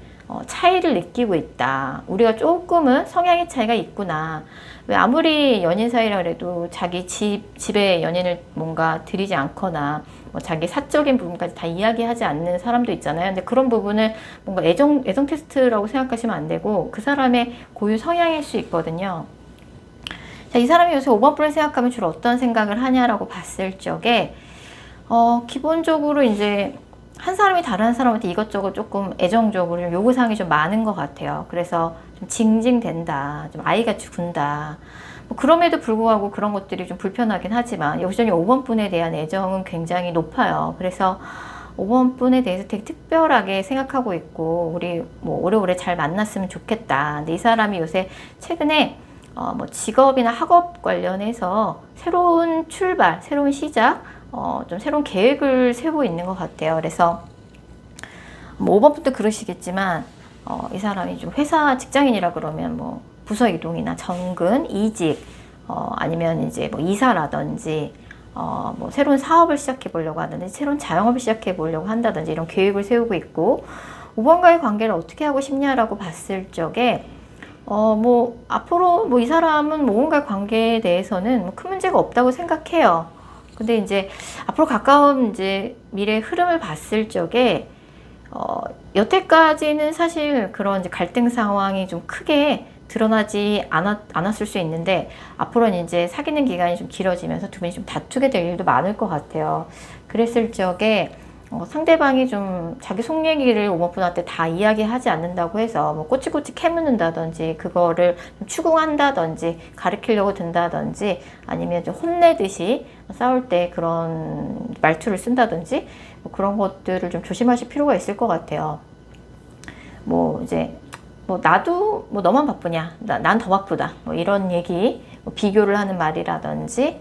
차이를 느끼고 있다. 우리가 조금은 성향의 차이가 있구나. 왜 아무리 연인 사이라 그래도 자기 집에 연인을 뭔가 들이지 않거나 뭐 자기 사적인 부분까지 다 이야기하지 않는 사람도 있잖아요. 근데 그런 부분을 뭔가 애정 테스트라고 생각하시면 안 되고 그 사람의 고유 성향일 수 있거든요. 자, 이 사람이 요새 5번 분을 생각하면 주로 어떤 생각을 하냐라고 봤을 적에 기본적으로 이제 한 사람이 다른 한 사람한테 이것저것 조금 애정적으로 좀 요구사항이 좀 많은 것 같아요. 그래서 좀 징징댄다, 좀 아이같이 군다. 뭐 그럼에도 불구하고 그런 것들이 좀 불편하긴 하지만 여전히 5번 분에 대한 애정은 굉장히 높아요. 그래서 5번 분에 대해서 되게 특별하게 생각하고 있고 우리 뭐 오래오래 잘 만났으면 좋겠다. 근데 이 사람이 요새 최근에 뭐 직업이나 학업 관련해서 새로운 출발, 새로운 시작, 좀 새로운 계획을 세우고 있는 것 같아요. 그래서 뭐 5번부터 그러시겠지만 이 사람이 좀 회사 직장인이라 그러면 뭐 부서 이동이나 정근, 이직, 아니면 이제 뭐 이사라든지 뭐 새로운 사업을 시작해 보려고 하든지 새로운 자영업을 시작해 보려고 한다든지 이런 계획을 세우고 있고 5번과의 관계를 어떻게 하고 싶냐라고 봤을 적에 뭐 앞으로 뭐 이 사람은 5번과의 관계에 대해서는 뭐 큰 문제가 없다고 생각해요. 근데 이제 앞으로 가까운 이제 미래 흐름을 봤을 적에 여태까지는 사실 그런 이제 갈등 상황이 좀 크게 드러나지 않았을 수 있는데 앞으로는 이제 사귀는 기간이 좀 길어지면서 두 분이 좀 다투게 될 일도 많을 것 같아요. 그랬을 적에 상대방이 좀 자기 속 얘기를 5번 분한테 다 이야기하지 않는다고 해서 뭐 꼬치꼬치 캐묻는다든지 그거를 추궁한다든지 가르치려고 든다든지 아니면 좀 혼내듯이 싸울 때 그런 말투를 쓴다든지 뭐 그런 것들을 좀 조심하실 필요가 있을 것 같아요. 뭐 이제 뭐 나도 뭐 너만 바쁘냐, 난 더 바쁘다, 뭐 이런 얘기, 뭐 비교를 하는 말이라든지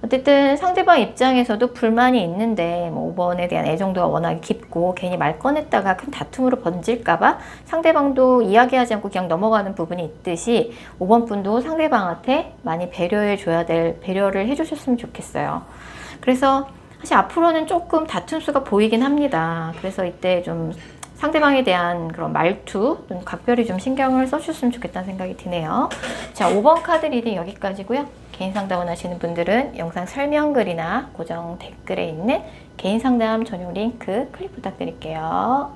어쨌든 상대방 입장에서도 불만이 있는데 뭐 5번에 대한 애정도가 워낙 깊고 괜히 말 꺼냈다가 큰 다툼으로 번질까봐 상대방도 이야기하지 않고 그냥 넘어가는 부분이 있듯이 5번 분도 상대방한테 많이 배려를 해주셨으면 좋겠어요. 그래서 사실 앞으로는 조금 다툼 수가 보이긴 합니다. 그래서 이때 좀 상대방에 대한 그런 말투, 각별히 좀 신경을 써주셨으면 좋겠다는 생각이 드네요. 자, 5번 카드 리딩 여기까지고요. 개인 상담 원하시는 분들은 영상 설명글이나 고정 댓글에 있는 개인 상담 전용 링크 클릭 부탁드릴게요.